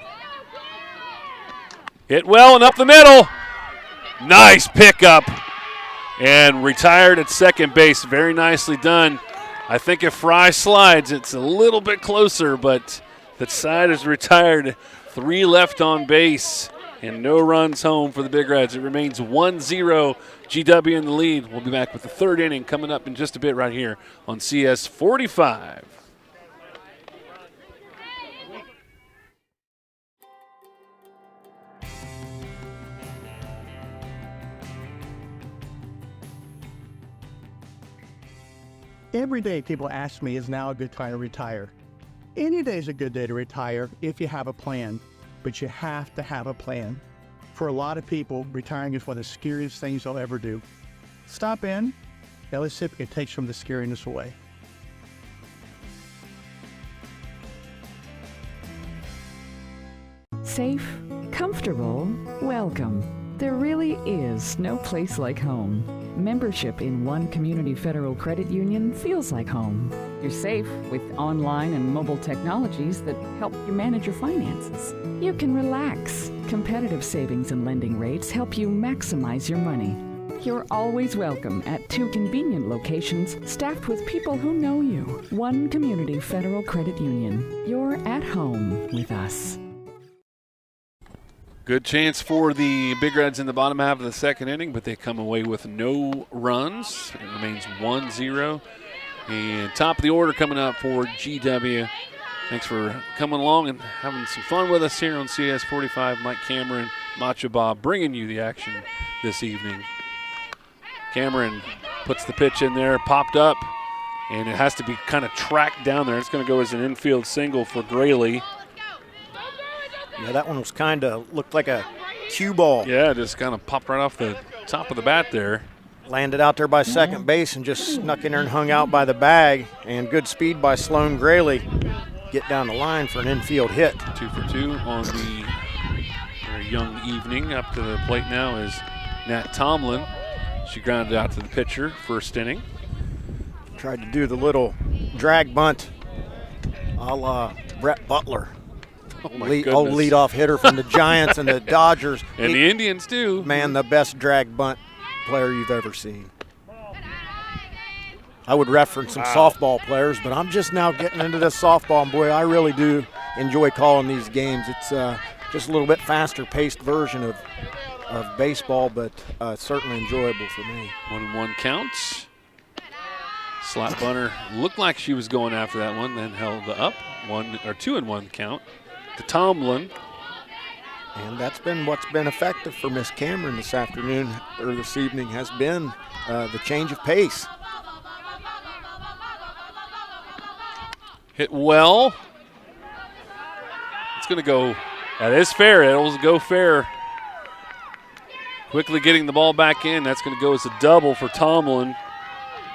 Hit well and up the middle. Nice pickup. And retired at second base. Very nicely done. I think if Fry slides, it's a little bit closer, but the side is retired. 3 left on base and no runs home for the Big Reds. It remains 1-0, GW in the lead. We'll be back with the third inning coming up in just a bit right here on CS 45. Every day people ask me, is now a good time to retire? Any day is a good day to retire if you have a plan, but you have to have a plan. For a lot of people, retiring is one of the scariest things they'll ever do. Stop in, and let's see if it takes some of the scariness away. Safe, comfortable, welcome. There really is no place like home. Membership in one community federal credit union feels like home. You're safe with online and mobile technologies that help you manage your finances. You can relax. Competitive savings and lending rates help you maximize your money. You're always welcome at 2 convenient locations staffed with people who know you. One Community Federal Credit Union. You're at home with us. Good chance for the Big Reds in the bottom half of the second inning, but they come away with no runs. It remains 1-0. And top of the order coming up for GW. Thanks for coming along and having some fun with us here on CS 45. Mike Cameron, Macho Bob bringing you the action this evening. Cameron puts the pitch in there, popped up, and it has to be kind of tracked down there. It's going to go as an infield single for Graley. Yeah, that one was kind of looked like a cue ball. Yeah, just kind of popped right off the top of the bat there. Landed out there by second base and just snuck in there and hung out by the bag. And good speed by Sloan Graley. Get down the line for an infield hit. 2 for 2 on the very young evening. Up to the plate now is Nat Tomlin. She grounded out to the pitcher, first inning. Tried to do the little drag bunt a la Brett Butler. Oh, my Old goodness. leadoff hitter from the Giants and the Dodgers. And the Indians, too. Man, the best drag bunt player you've ever seen. I would reference some softball players, but I'm just now getting into this softball, and boy, I really do enjoy calling these games. It's just a little bit faster-paced version of baseball, but certainly enjoyable for me. 1-1 counts. Slap bunter looked like she was going after that one, then held up. 2-1 count to Tomlin. And that's been what's been effective for Miss Cameron this afternoon or this evening has been the change of pace. Hit well. It's going to go. That is fair. It'll go fair. Quickly getting the ball back in. That's going to go as a double for Tomlin.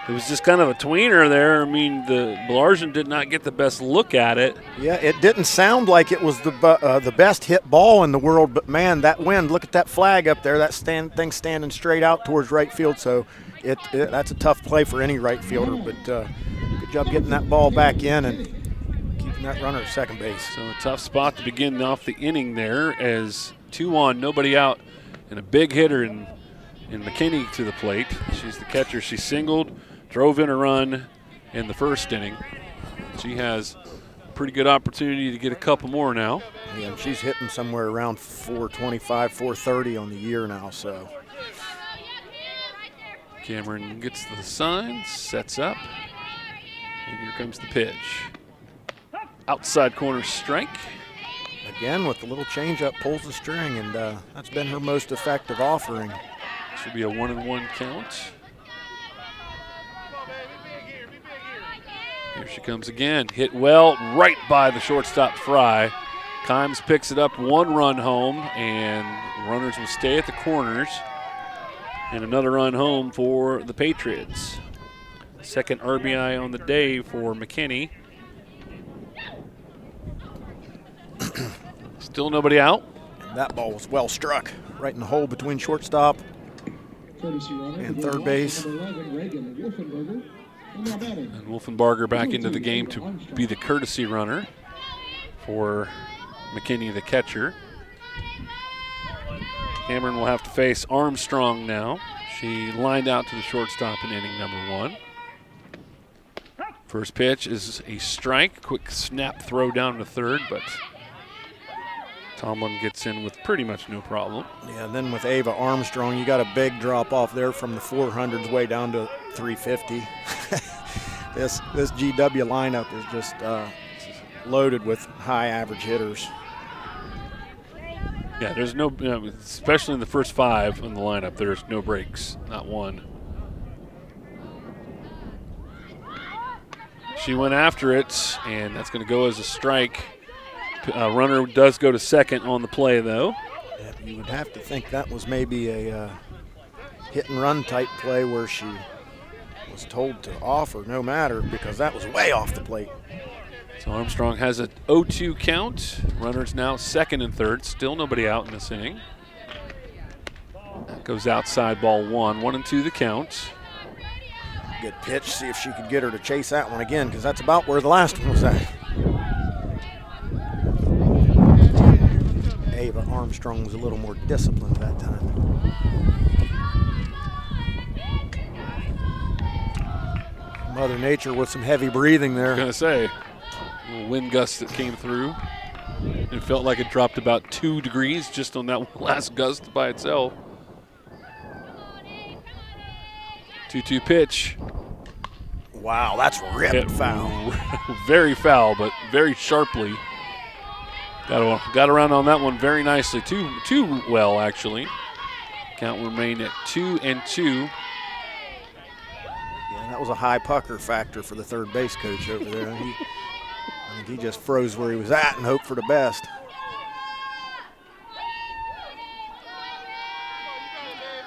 It was just kind of a tweener there. I mean, the Belargin did not get the best look at it. Yeah, it didn't sound like it was the best hit ball in the world, but man, that wind, look at that flag up there. That thing standing straight out towards right field, so that's a tough play for any right fielder, but good job getting that ball back in and keeping that runner at second base. So a tough spot to begin off the inning there as 2 on, nobody out, and a big hitter in McKinney to the plate. She's the catcher. She singled, drove in a run in the first inning. She has a pretty good opportunity to get a couple more now. Yeah, she's hitting somewhere around 425, 430 on the year now, so. Cameron gets the sign, sets up, and here comes the pitch. Outside corner strike. Again, with the little changeup, pulls the string, and that's been her most effective offering. Should be a 1-1 count. Here she comes again. Hit well right by the shortstop Fry. Kimes picks it up, 1 run home, and runners will stay at the corners. And another run home for the Patriots. Second RBI on the day for McKinney. Still nobody out. That ball was well struck, right in the hole between shortstop and third base. And Wolfenbarger back into the game to be the courtesy runner for McKinney, the catcher. Cameron will have to face Armstrong now. She lined out to the shortstop in inning number 1. First pitch is a strike. Quick snap throw down to third, but Tomlin gets in with pretty much no problem. Yeah, and then with Ava Armstrong, you got a big drop off there from the 400s way down to 350. This GW lineup is just loaded with high average hitters. Yeah, there's no, especially in the first 5 in the lineup, there's no breaks, not one. She went after it, and that's going to go as a strike. Runner does go to second on the play, though. Yeah, you would have to think that was maybe a hit-and-run type play where she was told to offer no matter, because that was way off the plate. So Armstrong has a 0-2 count. Runners now second and third. Still nobody out in this inning. That goes outside, ball 1. 1-2 the count. Good pitch. See if she could get her to chase that one again, because that's about where the last one was at. Ava Armstrong was a little more disciplined that time. Mother Nature with some heavy breathing there. I was going to say, a little wind gust that came through. It felt like it dropped about 2 degrees just on that last gust by itself. 2-2 pitch. Wow, that's ripped foul. Very foul, but very sharply. Got around on that one very nicely. Too well, actually. Count remained at 2-2. Yeah, that was a high pucker factor for the third base coach over there. I think he just froze where he was at and hoped for the best.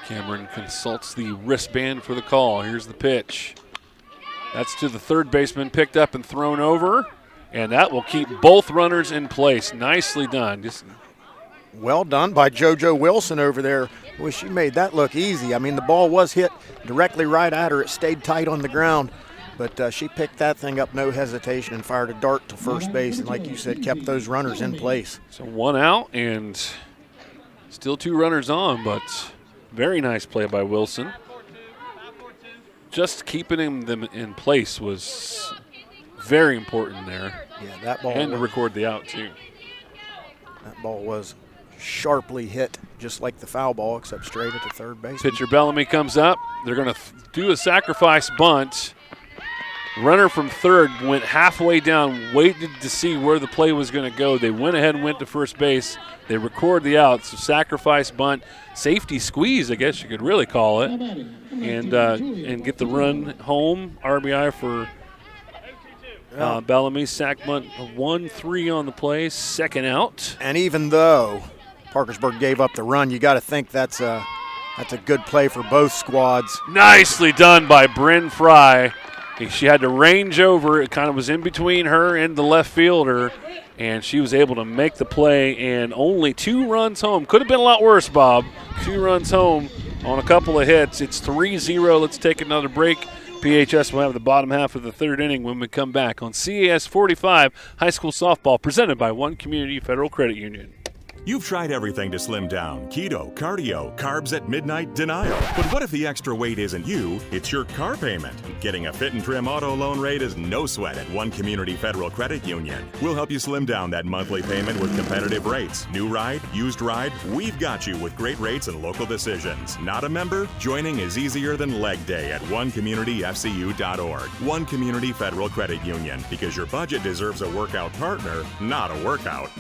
Cameron consults the wristband for the call. Here's the pitch. That's to the third baseman, picked up and thrown over, and that will keep both runners in place. Nicely done. Well done by JoJo Wilson over there. Boy, she made that look easy. I mean, the ball was hit directly right at her. It stayed tight on the ground, but she picked that thing up, no hesitation, and fired a dart to first base, and like you said, kept those runners in place. So 1 out and still 2 runners on, but very nice play by Wilson. Just keeping them in place was very important there. Yeah, that ball. And to record the out, too. That ball was sharply hit, just like the foul ball, except straight at the third base. Pitcher Bellamy comes up. They're going to do a sacrifice bunt. Runner from third went halfway down, waited to see where the play was going to go. They went ahead and went to first base. They record the out. So sacrifice bunt, safety squeeze, I guess you could really call it, and get the run home. RBI for Bellamy. Sack bunt, 1-3 on the play, second out. And even though Parkersburg gave up the run, you got to think that's a good play for both squads. Nicely done by Bryn Fry. She had to range over. It kind of was in between her and the left fielder, and she was able to make the play, and only 2 runs home. Could have been a lot worse, Bob. 2 runs home on a couple of hits. It's 3-0. Let's take another break. PHS will have the bottom half of the third inning when we come back on CAS 45 High School Softball, presented by One Community Federal Credit Union. You've tried everything to slim down: keto, cardio, carbs at midnight, denial. But what if the extra weight isn't you, it's your car payment? Getting a fit and trim auto loan rate is no sweat at One Community Federal Credit Union. We'll help you slim down that monthly payment with competitive rates. New ride, used ride, we've got you with great rates and local decisions. Not a member? Joining is easier than leg day at onecommunityfcu.org. One Community Federal Credit Union, because your budget deserves a workout partner, not a workout.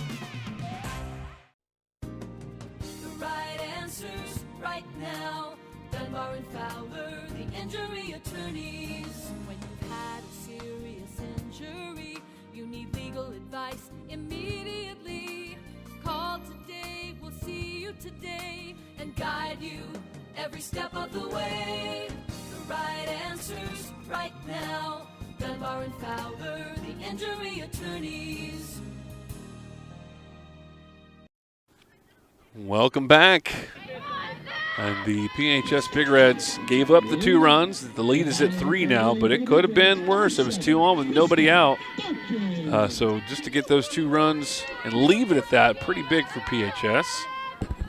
Injury attorneys. When you've had a serious injury, you need legal advice immediately. Call today, we'll see you today and guide you every step of the way. The right answers right now. Dunbar and Fowler, the injury attorneys. Welcome back. And the PHS Big Reds gave up the 2 runs. The lead is at 3 now, but it could have been worse. It was 2 on with nobody out. So just to get those 2 runs and leave it at that, pretty big for PHS.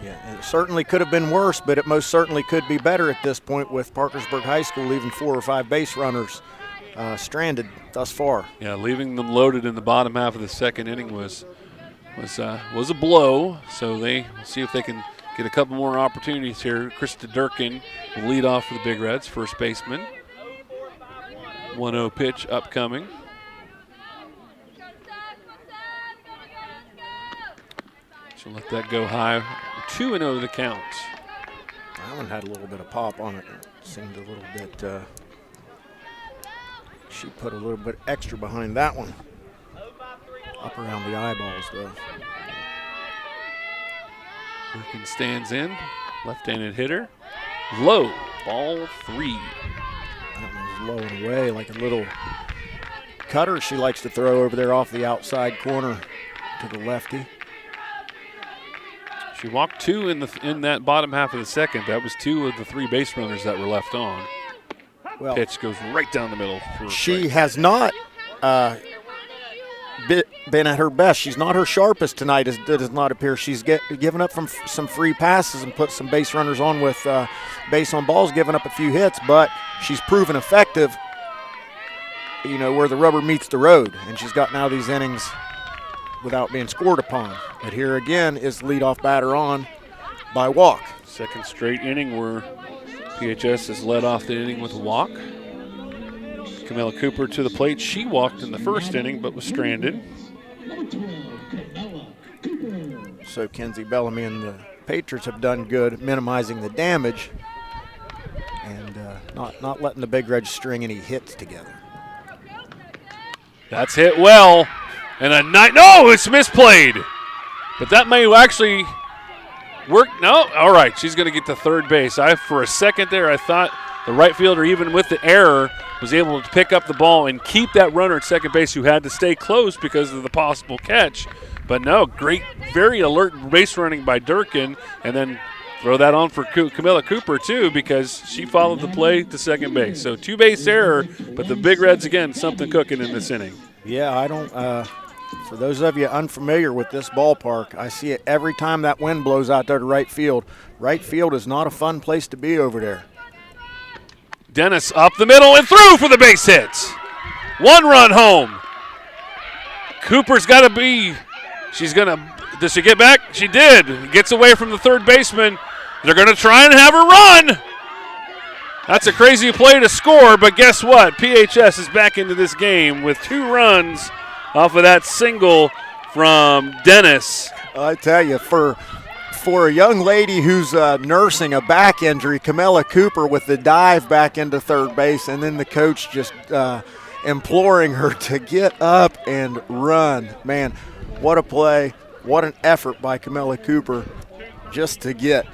Yeah, it certainly could have been worse, but it most certainly could be better at this point with Parkersburg High School leaving 4 or 5 base runners stranded thus far. Yeah, leaving them loaded in the bottom half of the second inning was a blow. So we'll see if they can get a couple more opportunities here. Krista Durkin will lead off for the Big Reds, first baseman. 1-0 pitch upcoming. She'll let that go high. 2-0 the count. That one had a little bit of pop on it. It seemed a little bit, she put a little bit extra behind that one. Up around the eyeballs, though. Durkin stands in, left-handed hitter. Low, ball 3. That one's low and away, like a little cutter she likes to throw over there off the outside corner to the lefty. She walked 2 in that bottom half of the second. That was 2 of the 3 base runners that were left on. Well, pitch goes right down the middle. She has not been at her best. She's not her sharpest tonight, it does not appear. She's given up from some free passes and put some base runners on with base on balls, giving up a few hits, but she's proven effective where the rubber meets the road, and she's got now these innings without being scored upon. But here again is the leadoff batter on by walk. Second straight inning where PHS has led off the inning with a walk. Camilla Cooper to the plate. She walked in the first inning but was stranded. So Kenzie Bellamy and the Patriots have done good minimizing the damage and not letting the Big Reds string any hits together. That's hit well. And no, it's misplayed. But that may actually work. No, all right, she's going to get to third base. For a second there, I thought the right fielder, even with the error, was able to pick up the ball and keep that runner at second base who had to stay close because of the possible catch. But no, great, very alert base running by Durkin, and then throw that on for Camilla Cooper too because she followed the play to second base. So two-base error, but the Big Reds, again, something cooking in this inning. Yeah, I don't for those of you unfamiliar with this ballpark, I see it every time that wind blows out there to right field. Right field is not a fun place to be over there. Dennis up the middle and through for the base hits. 1 run home. Cooper's got to be, does she get back? She did. Gets away from the third baseman. They're going to try and have her run. That's a crazy play to score, but guess what? PHS is back into this game with 2 runs off of that single from Dennis. I tell you, for a young lady who's nursing a back injury, Camilla Cooper with the dive back into third base, and then the coach just imploring her to get up and run. Man, what a play, what an effort by Camilla Cooper just to get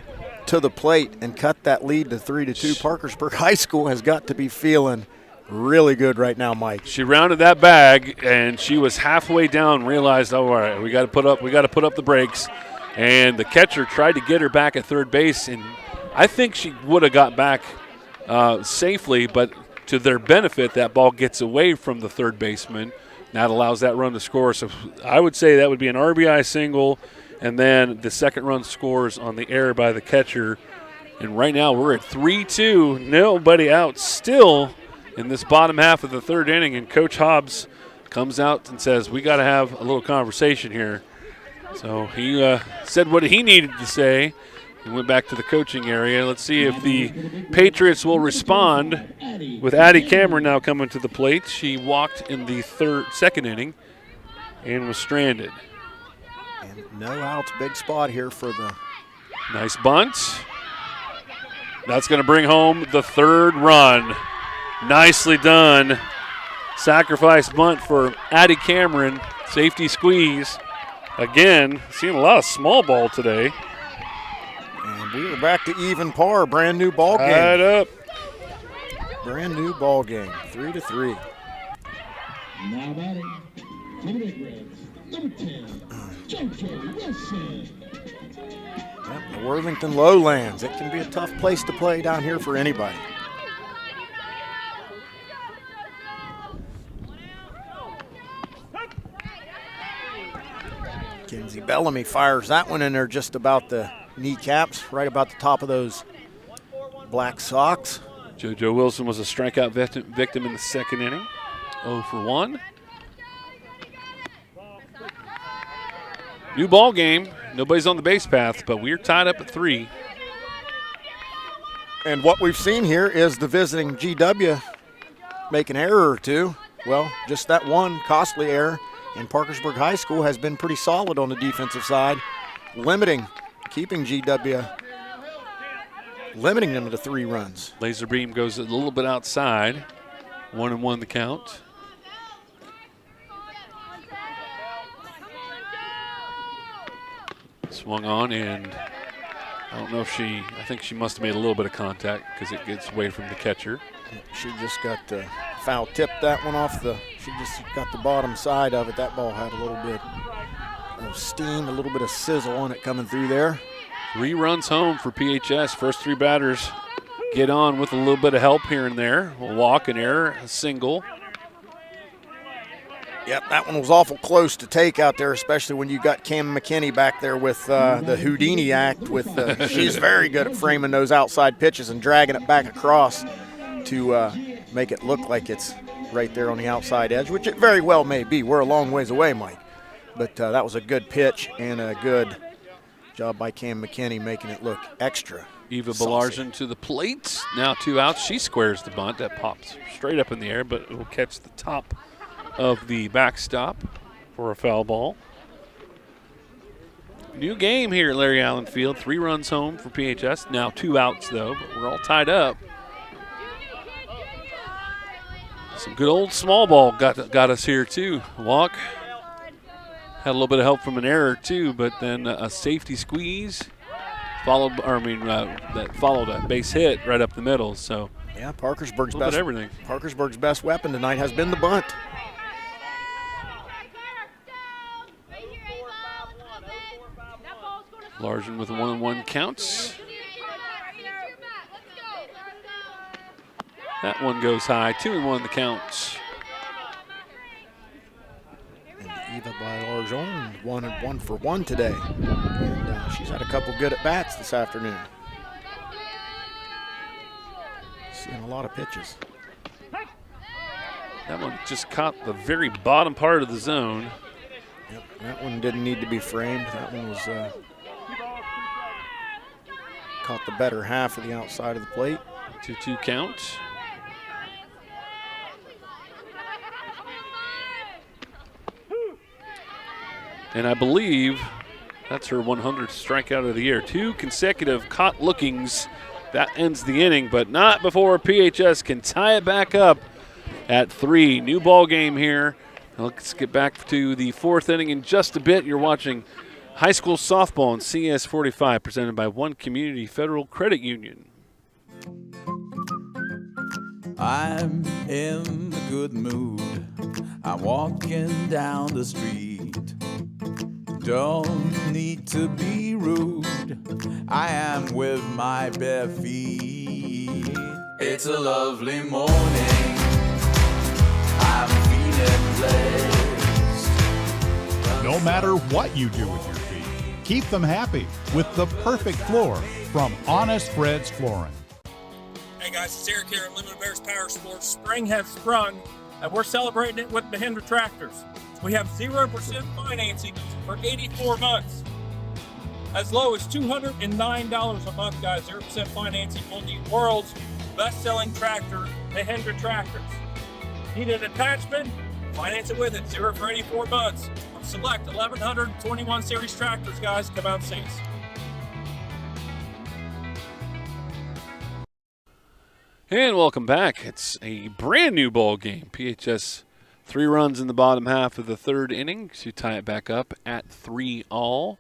to the plate and cut that lead to 3-2. Parkersburg High School has got to be feeling really good right now, Mike. She rounded that bag, and she was halfway down, realized, all right, we got to put up the brakes. And the catcher tried to get her back at third base, and I think she would have got back safely, but to their benefit, that ball gets away from the third baseman. That allows that run to score. So I would say that would be an RBI single, and then the second run scores on the error by the catcher. And right now we're at 3-2, nobody out still in this bottom half of the third inning, and Coach Hobbs comes out and says, we got to have a little conversation here. So he said what he needed to say and went back to the coaching area. Let's see if the Patriots will respond with Addie Cameron now coming to the plate. She walked in the second inning and was stranded. And no outs, big spot here for the... Nice bunt. That's going to bring home the third run. Nicely done. Sacrifice bunt for Addie Cameron. Safety squeeze. Again, seeing a lot of small ball today. And we are back to even par. Brand new ball game. Tied up. Brand new ball game. 3-3. Now batting for the Big Reds, number 10, JoJo Wilson. Yep, the Worthington Lowlands. It can be a tough place to play down here for anybody. Kenzie Bellamy fires that one in there just about the kneecaps, right about the top of those black socks. JoJo Wilson was a strikeout victim in the second inning. 0 for 1. New ball game. Nobody's on the base path, but we're tied up at 3. And what we've seen here is the visiting GW make an error or two. Well, just that one costly error. And Parkersburg High School has been pretty solid on the defensive side, keeping GW, limiting them to 3 runs. Laser beam goes a little bit outside. 1-1 the count. Swung on, and I don't know if I think she must have made a little bit of contact because it gets away from the catcher. She just got foul tipped that one off she just got the bottom side of it. That ball had a little bit of steam, a little bit of sizzle on it coming through there. 3 runs home for PHS. First 3 batters get on with a little bit of help here and there. A walk, an error, a single. Yep, that one was awful close to take out there, especially when you got Cam McKinney back there with the Houdini act. She's very good at framing those outside pitches and dragging it back across to make it look like it's right there on the outside edge, which it very well may be. We're a long ways away, Mike. But that was a good pitch and a good job by Cam McKinney making it look extra. Eva saucy. Belarjan to the plate. Now 2 outs. She squares the bunt. That pops straight up in the air, but it will catch the top of the backstop for a foul ball. New game here at Larry Allen Field. 3 runs home for PHS. Now 2 outs, though, but we're all tied up. Some good old small ball got us here, too. Walk. Had a little bit of help from an error, too, but then a safety squeeze that followed a base hit right up the middle. So yeah, Parkersburg's best weapon tonight has been the bunt. Larson with a 1-1 count. That one goes high. 2-1 the count. And Eva Belarjan 1 for 1 today. And she's had a couple good at bats this afternoon. Seeing a lot of pitches. That one just caught the very bottom part of the zone. Yep, that one didn't need to be framed. That one was caught the better half of the outside of the plate. 2-2 count. And I believe that's her 100th strikeout of the year. 2 consecutive caught lookings. That ends the inning, but not before PHS can tie it back up at 3. New ball game here. Let's get back to the 4th inning in just a bit. You're watching high school softball on CS 45, presented by One Community Federal Credit Union. I'm in a good mood. I'm walking down the street. Don't need to be rude. I am with my bare feet. It's a lovely morning. I'm feeling blessed. No matter what you do with your feet, keep them happy with the perfect floor from Honest Fred's Flooring. Hey guys, it's Eric here at Limited Bears Power Sports. Spring has sprung, and we're celebrating it with Mahindra tractors. We have 0% financing for 84 months. As low as $209 a month, guys. 0% financing on the world's best-selling tractor, Mahindra tractors. Need an attachment? Finance it with it. 0 for 84 months. Select 1,121 series tractors, guys. Come out and see us. And welcome back. It's a brand new ball game. PHS 3 runs in the bottom half of the 3rd inning to tie it back up at 3-all.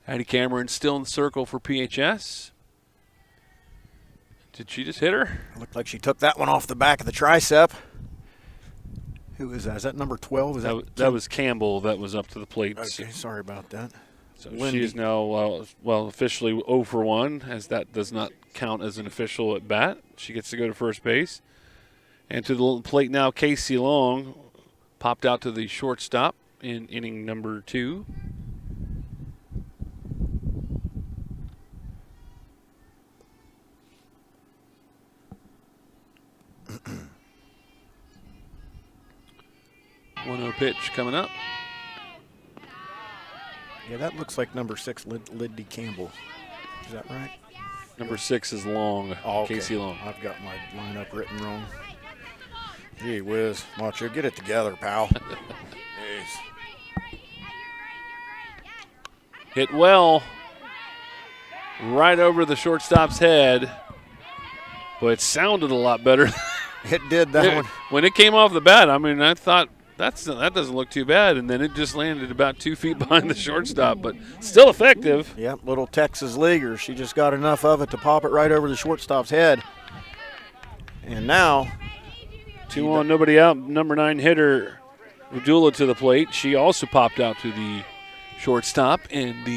Addie Cameron still in the circle for PHS. Did she just hit her? Looked like she took that one off the back of the tricep. Who is that? Is that number 12? That was Campbell that was up to the plate. Okay, sorry about that. So she is now, officially 0 for 1, as that does not count as an official at bat. She gets to go to first base. And to the plate now, Casey Long popped out to the shortstop in inning number 2. One-0 pitch coming up. Yeah, that looks like number 6, Liddy Campbell. Is that right? Number 6 is Long, okay. Casey Long. I've got my lineup written wrong. Gee whiz, Macho, get it together, pal. Jeez. Hit well, right over the shortstop's head. But it sounded a lot better. It did that one. When it came off the bat, I mean, I thought that doesn't look too bad, and then it just landed about 2 feet behind the shortstop, but still effective. Yep, little Texas leaguer. She just got enough of it to pop it right over the shortstop's head. And now 2 on, nobody out. Number 9 hitter Radula to the plate. She also popped out to the shortstop, and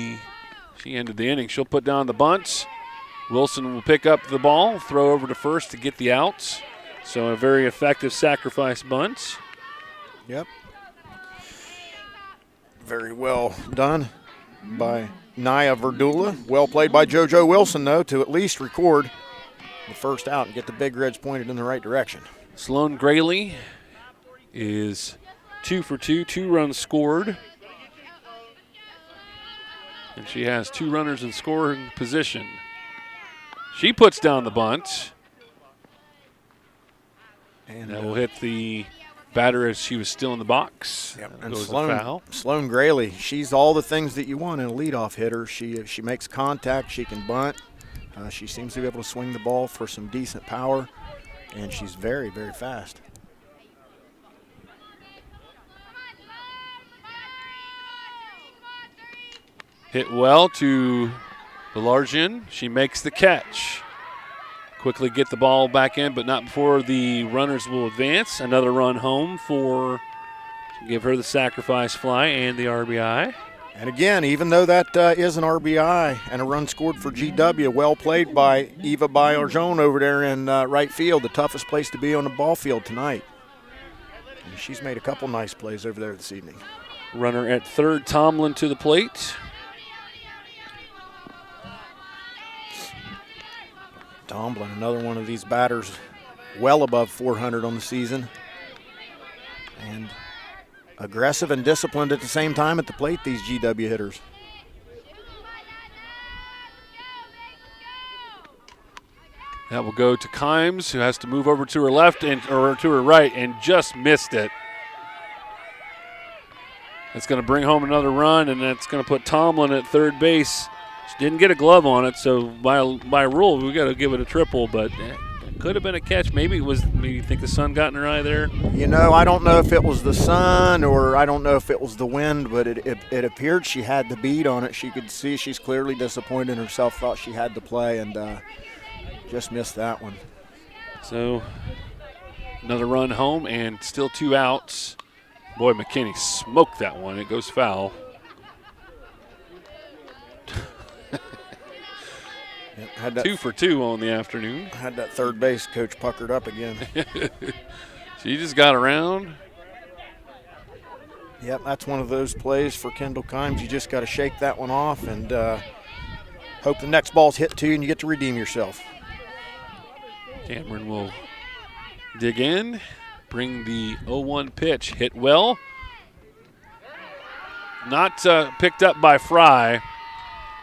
she ended the inning. She'll put down the bunts. Wilson will pick up the ball, throw over to first to get the outs. So a very effective sacrifice bunt. Yep. Very well done by Naya Verdula. Well played by JoJo Wilson, though, to at least record the first out and get the big reds pointed in the right direction. Sloan Grayley is 2 for 2, 2 runs scored. And she has 2 runners in scoring position. She puts down the bunt. And that will hit the batter as she was still in the box. Yep. And goes the foul. Sloan Graley, she's all the things that you want in a leadoff hitter. She makes contact, she can bunt. She seems to be able to swing the ball for some decent power, and she's very, very fast. Hit well to Belargin. She makes the catch. Quickly get the ball back in, but not before the runners will advance. Another run home for, give her the sacrifice fly and the RBI. And again, even though that is an RBI and a run scored for GW, well played by Eva Baillargeon over there in right field, the toughest place to be on the ball field tonight. And she's made a couple nice plays over there this evening. Runner at third, Tomlin to the plate. Tomlin, another one of these batters well above 400 on the season. And aggressive and disciplined at the same time at the plate, these GW hitters. That will go to Kimes, who has to move over to her left or to her right and just missed it. That's going to bring home another run, and that's going to put Tomlin at third base. She didn't get a glove on it, so by rule, we got to give it a triple, but it could have been a catch. Maybe it was, maybe you think the sun got in her eye there? You know, I don't know if it was the sun or I don't know if it was the wind, but it appeared she had the beat on it. She could see she's clearly disappointed in herself, thought she had the play, and just missed that one. So another run home and still 2 outs. Boy, McKinney smoked that one. It goes foul. Had that 2 for 2 on the afternoon. Had that third base coach puckered up again. She just got around. Yep, that's one of those plays for Kendall Kimes. You just got to shake that one off and hope the next ball's hit to you and you get to redeem yourself. Cameron will dig in, bring the 0-1 pitch, hit well. Not picked up by Fry.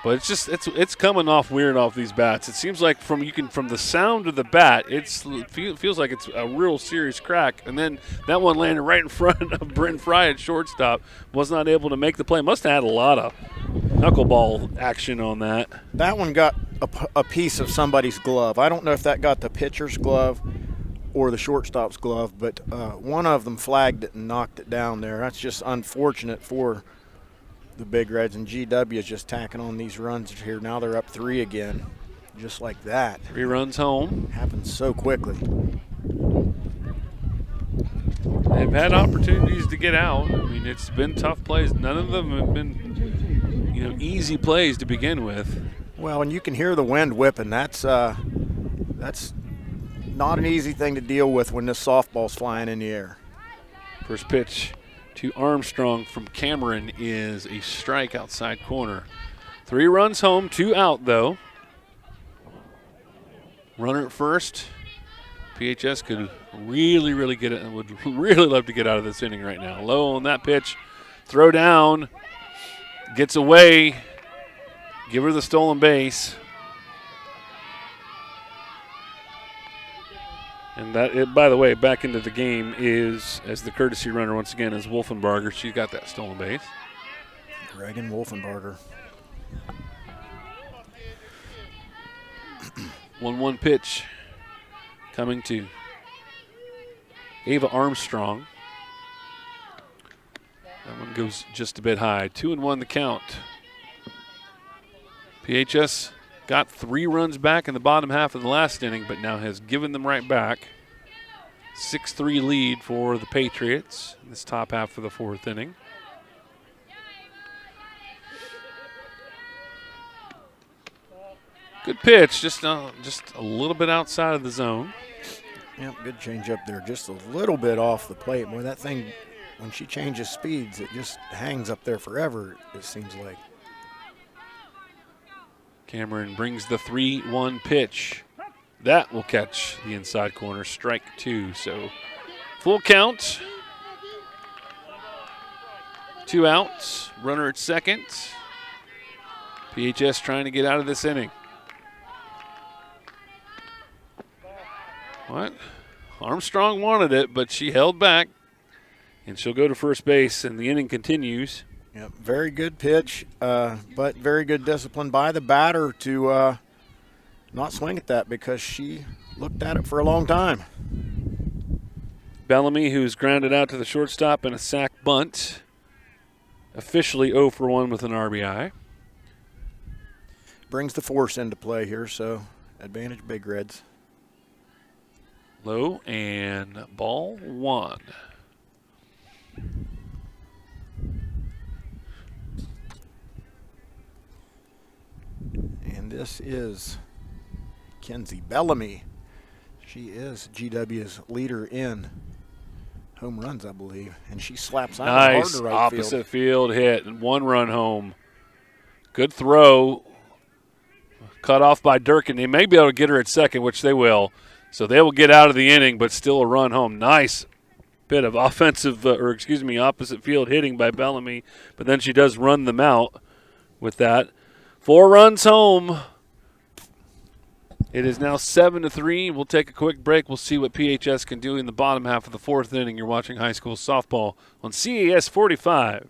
But it's just it's coming off weird off these bats. It seems like from the sound of the bat, it feels like it's a real serious crack. And then that one landed right in front of Bryn Fry at shortstop. Was not able to make the play. Must have had a lot of knuckleball action on that. That one got a piece of somebody's glove. I don't know if that got the pitcher's glove or the shortstop's glove, but one of them flagged it and knocked it down there. That's just unfortunate for the Big Reds, and GW is just tacking on these runs here. Now they're up 3 again, just like that. 3 runs home. Happens so quickly. They've had opportunities to get out. I mean, it's been tough plays. None of them have been, easy plays to begin with. Well, and you can hear the wind whipping. That's not an easy thing to deal with when this softball's flying in the air. First pitch to Armstrong from Cameron is a strike outside corner. 3 runs home, 2 out though. Runner at first. PHS could really get it and would really love to get out of this inning right now. Low on that pitch. Throw down. Gets away. Give her the stolen base. And that, by the way, back into the game is, as the courtesy runner once again, is Wolfenbarger. She got that stolen base. Reagan Wolfenbarger. 1-1 pitch coming to Ava Armstrong. That one goes just a bit high. 2-1 the count. PHS got 3 runs back in the bottom half of the last inning, but now has given them right back. 6-3 lead for the Patriots in this top half of the 4th inning. Good pitch, just a little bit outside of the zone. Yep, good change up there, just a little bit off the plate. Boy, that thing, when she changes speeds, it just hangs up there forever, it seems like. Cameron brings the 3-1 pitch. That will catch the inside corner, strike 2. So full count 2 outs, runner at second. PHS trying to get out of this inning. What? Armstrong wanted it, but she held back, and she'll go to first base, and the inning continues. Yep, very good pitch, but very good discipline by the batter to not swing at that because she looked at it for a long time. Bellamy, who's grounded out to the shortstop in a sac bunt, officially 0 for 1 with an RBI. Brings the force into play here, so advantage Big Reds. Low and ball 1. And this is Kenzie Bellamy. She is GW's leader in home runs, I believe, and she slaps out hard Nice to right opposite field hit and 1 run home. Good throw. Cut off by Durkin. They may be able to get her at second, which they will. So they will get out of the inning, but still a run home. Nice bit of opposite field hitting by Bellamy, but then she does run them out with that. 4 runs home. It is now 7-3. We'll take a quick break. We'll see what PHS can do in the bottom half of the 4th inning. You're watching high school softball on CAS 45.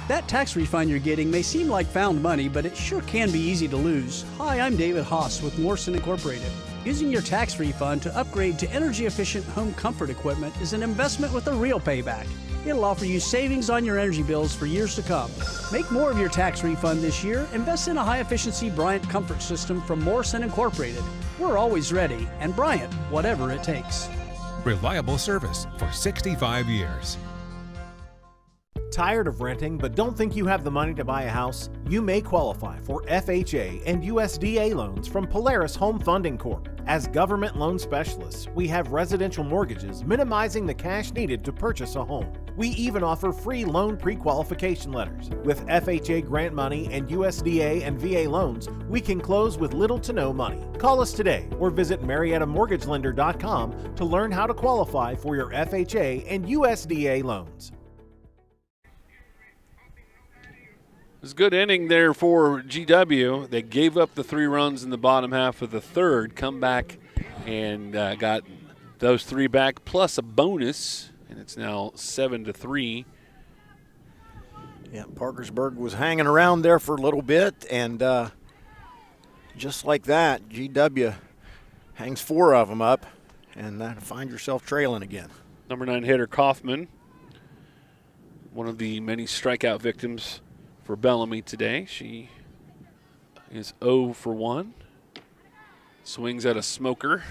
That tax refund you're getting may seem like found money, but it sure can be easy to lose. Hi, I'm David Haas with Morrison Incorporated. Using your tax refund to upgrade to energy-efficient home comfort equipment is an investment with a real payback. It'll offer you savings on your energy bills for years to come. Make more of your tax refund this year. Invest in a high-efficiency Bryant comfort system from Morrison Incorporated. We're always ready, and Bryant, whatever it takes. Reliable service for 65 years. Tired of renting but don't think you have the money to buy a house? You may qualify for FHA and USDA loans from Polaris Home Funding Corp. As government loan specialists, we have residential mortgages minimizing the cash needed to purchase a home. We even offer free loan pre-qualification letters. With FHA grant money and USDA and VA loans, we can close with little to no money. Call us today or visit MariettaMortgageLender.com to learn how to qualify for your FHA and USDA loans. It was a good inning there for GW. They gave up the 3 runs in the bottom half of the 3rd, come back and got those 3 back plus a bonus, and it's now 7-3. Yeah, Parkersburg was hanging around there for a little bit, and just like that, GW hangs 4 of them up, and then find yourself trailing again. Number 9 hitter Kaufman, one of the many strikeout victims for Bellamy today. She is 0 for 1. Swings at a smoker.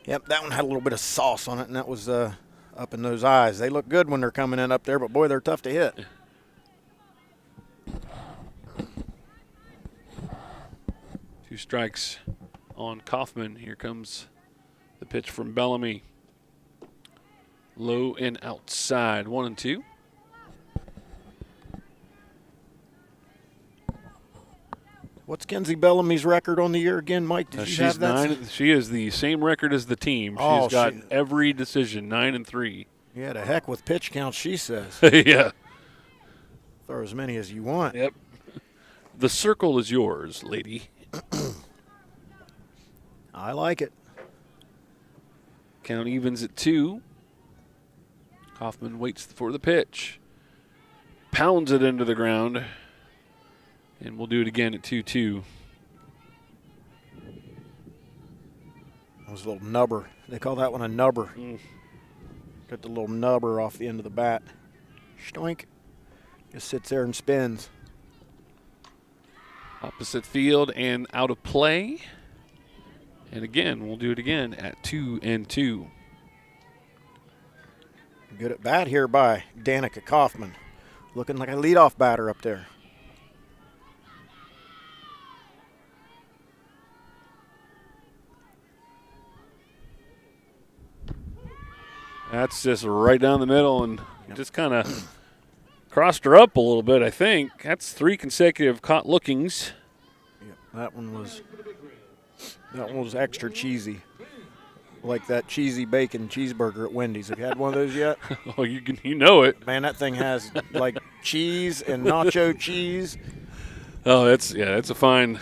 Yep, that one had a little bit of sauce on it, and that was up in those eyes. They look good when they're coming in up there, but boy, they're tough to hit. 2 strikes on Kaufman. Here comes the pitch from Bellamy. Low and outside, 1-2. What's Kenzie Bellamy's record on the year again, Mike? Did you have that? She is the same record as the team. She's got every decision, 9-3. Yeah, to heck with pitch counts, she says. Yeah. Throw as many as you want. Yep. The circle is yours, lady. I like it. Count evens at 2. Kaufman waits for the pitch. Pounds it into the ground. And we'll do it again at 2-2. That was a little nubber. They call that one a nubber. Got the little nubber off the end of the bat. Stoink. Just sits there and spins. Opposite field and out of play. And again, we'll do it again at 2-2. Good at bat here by Danica Kaufman. Looking like a leadoff batter up there. That's just right down the middle and just kind of crossed her up a little bit, I think. That's 3 consecutive caught lookings. Yep, that one was extra cheesy. like that cheesy bacon cheeseburger at Wendy's. Have you had one of those yet? Oh, you know it. Man, that thing has like cheese and nacho cheese. Oh, that's a fine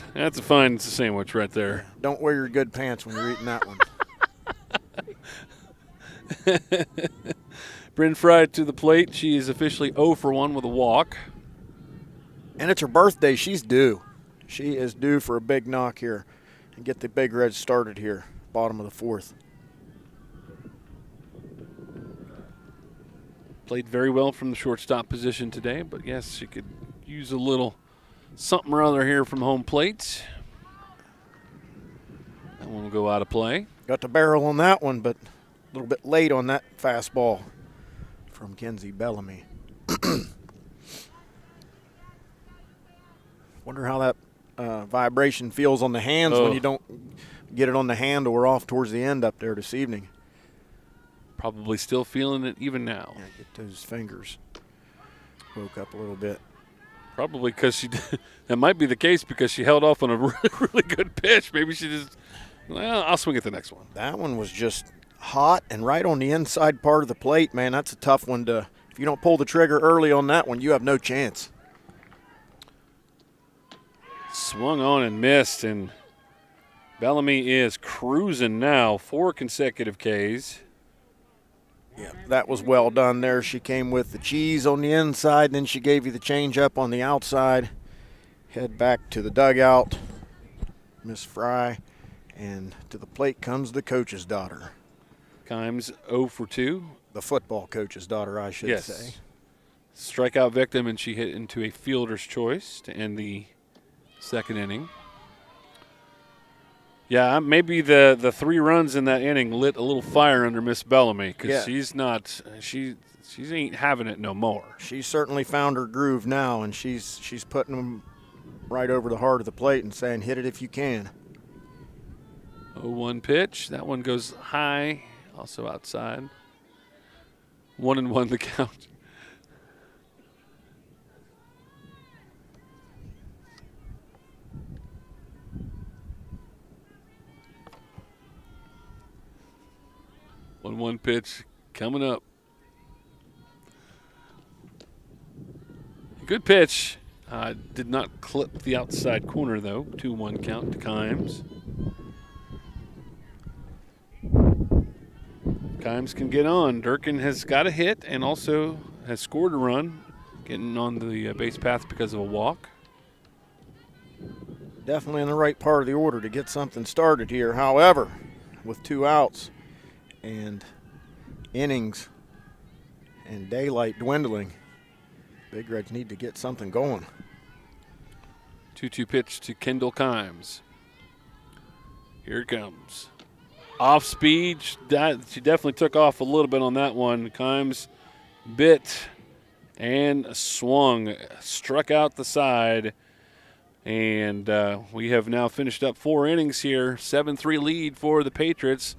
sandwich right there. Don't wear your good pants when you're eating that one. Bryn Fry to the plate. She is officially 0 for 1 with a walk. And it's her birthday. She's due. She is due for a big knock here and get the Big Reds started here, bottom of the 4th. Played very well from the shortstop position today, but yes, she could use a little something or other here from home plate. That one will go out of play. Got the barrel on that one, but a little bit late on that fastball from Kenzie Bellamy. Wonder how that vibration feels on the hands when you don't get it on the hand or off towards the end up there this evening. Probably still feeling it even now. Yeah, get those fingers woke up a little bit. Probably because that might be the case because she held off on a really good pitch. Maybe she just, well, I'll swing at the next one. That one was just hot and right on the inside part of the plate, man. That's a tough one to, if you don't pull the trigger early on that one, you have no chance. Swung on and missed, and Bellamy is cruising now. 4 consecutive Ks. Yeah, that was well done there. She came with the cheese on the inside, and then she gave you the change up on the outside. Head back to the dugout, Miss Fry, and to the plate comes the coach's daughter. Kimes 0 for 2. The football coach's daughter, I should say. Strikeout victim, and she hit into a fielder's choice to end the second inning. Yeah, maybe the 3 runs in that inning lit a little fire under Miss Bellamy because she's not she ain't having it no more. She's certainly found her groove now, and she's putting them right over the heart of the plate and saying, hit it if you can. 0-1 pitch. That one goes high, also outside. 1-1 the count. One pitch coming up. Good pitch. Did not clip the outside corner, though. 2-1 count to Kimes. Kimes can get on. Durkin has got a hit and also has scored a run, getting on the base path because of a walk. Definitely in the right part of the order to get something started here. However, with 2 outs and innings and daylight dwindling, Big Reds need to get something going. 2-2 pitch to Kendall Kimes. Here it comes. Off speed. She definitely took off a little bit on that one. Kimes bit and swung, struck out the side. And we have now finished up 4 innings here. 7-3 lead for the Patriots.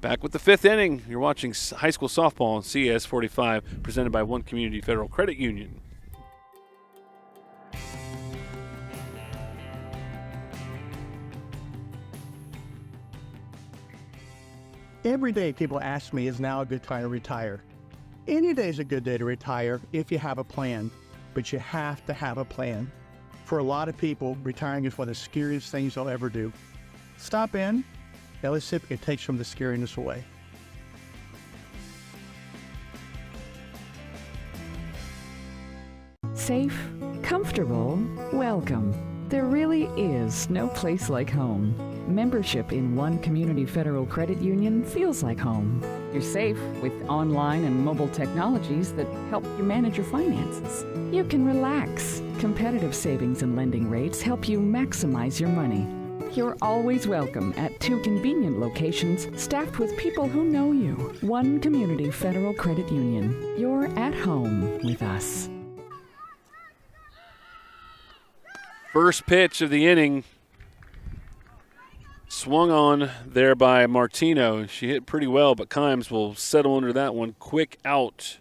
Back with the 5th inning. You're watching high school softball on CS 45, presented by One Community Federal Credit Union. Every day people ask me, is now a good time to retire? Any day is a good day to retire if you have a plan, but you have to have a plan. For a lot of people, retiring is one of the scariest things they'll ever do. Stop in, and let's see if it takes some of the scariness away. Safe, comfortable, welcome. There really is no place like home. Membership in One Community Federal Credit Union feels like home. You're safe with online and mobile technologies that help you manage your finances. You can relax. Competitive savings and lending rates help you maximize your money. You're always welcome at 2 convenient locations staffed with people who know you. One Community Federal Credit Union. You're at home with us. First pitch of the inning. Swung on there by Martino. She hit pretty well, but Kimes will settle under that one. Quick out.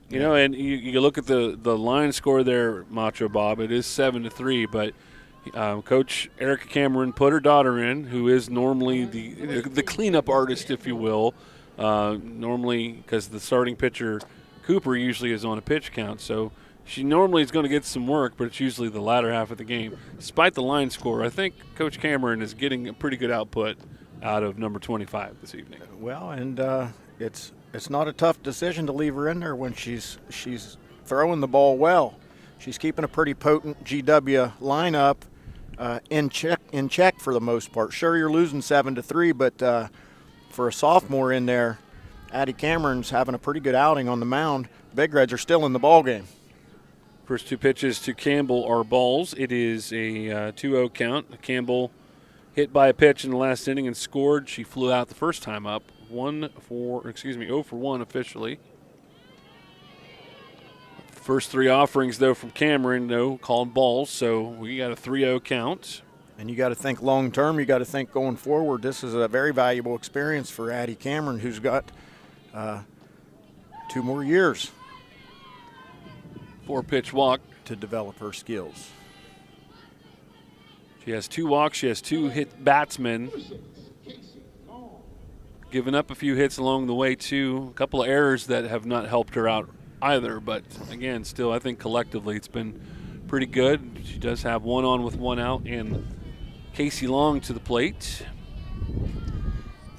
You know, and you look at the line score there, Macho Bob. It is 7-3, but Coach Erica Cameron put her daughter in, who is normally the cleanup artist, if you will. Normally, because the starting pitcher, Cooper, usually is on a pitch count. So she normally is going to get some work, but it's usually the latter half of the game. Despite the line score, I think Coach Cameron is getting a pretty good output out of number 25 this evening. Well, and it's not a tough decision to leave her in there when she's throwing the ball well. She's keeping a pretty potent GW lineup in check for the most part. Sure, you're losing 7-3, but for a sophomore in there, Addie Cameron's having a pretty good outing on the mound. Big Reds are still in the ball game. First two pitches to Campbell are balls. It is a 2-0 count. Campbell hit by a pitch in the last inning and scored. She flew out the first time up. 0 for 1 officially. First three offerings, though, from Cameron, called balls, so we got a 3-0 count. And you got to think long term. You got to think going forward. This is a very valuable experience for Addie Cameron, who's got 2 more years. 4-pitch walk to develop her skills. She has 2 walks. She has 2 hit batsmen. Given up a few hits along the way, too. A couple of errors that have not helped her out either. But, again, still, I think collectively it's been pretty good. She does have 1 on with 1 out, and Casey Long to the plate.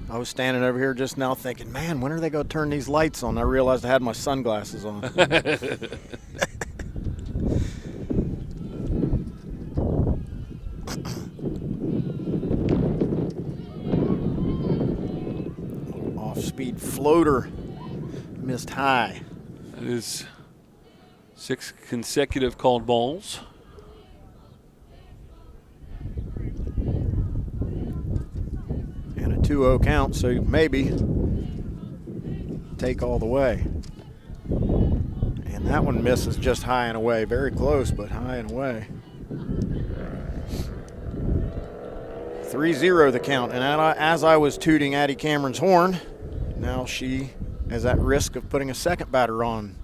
I was standing over here just now thinking, man, when are they going to turn these lights on? I realized I had my sunglasses on. Off-speed floater, missed high. That is 6 consecutive called balls. And a 2-0 count, so maybe take all the way. And that one misses just high and away. Very close, but high and away. 3-0 the count. And as I was tooting Addie Cameron's horn, now she is at risk of putting a second batter on.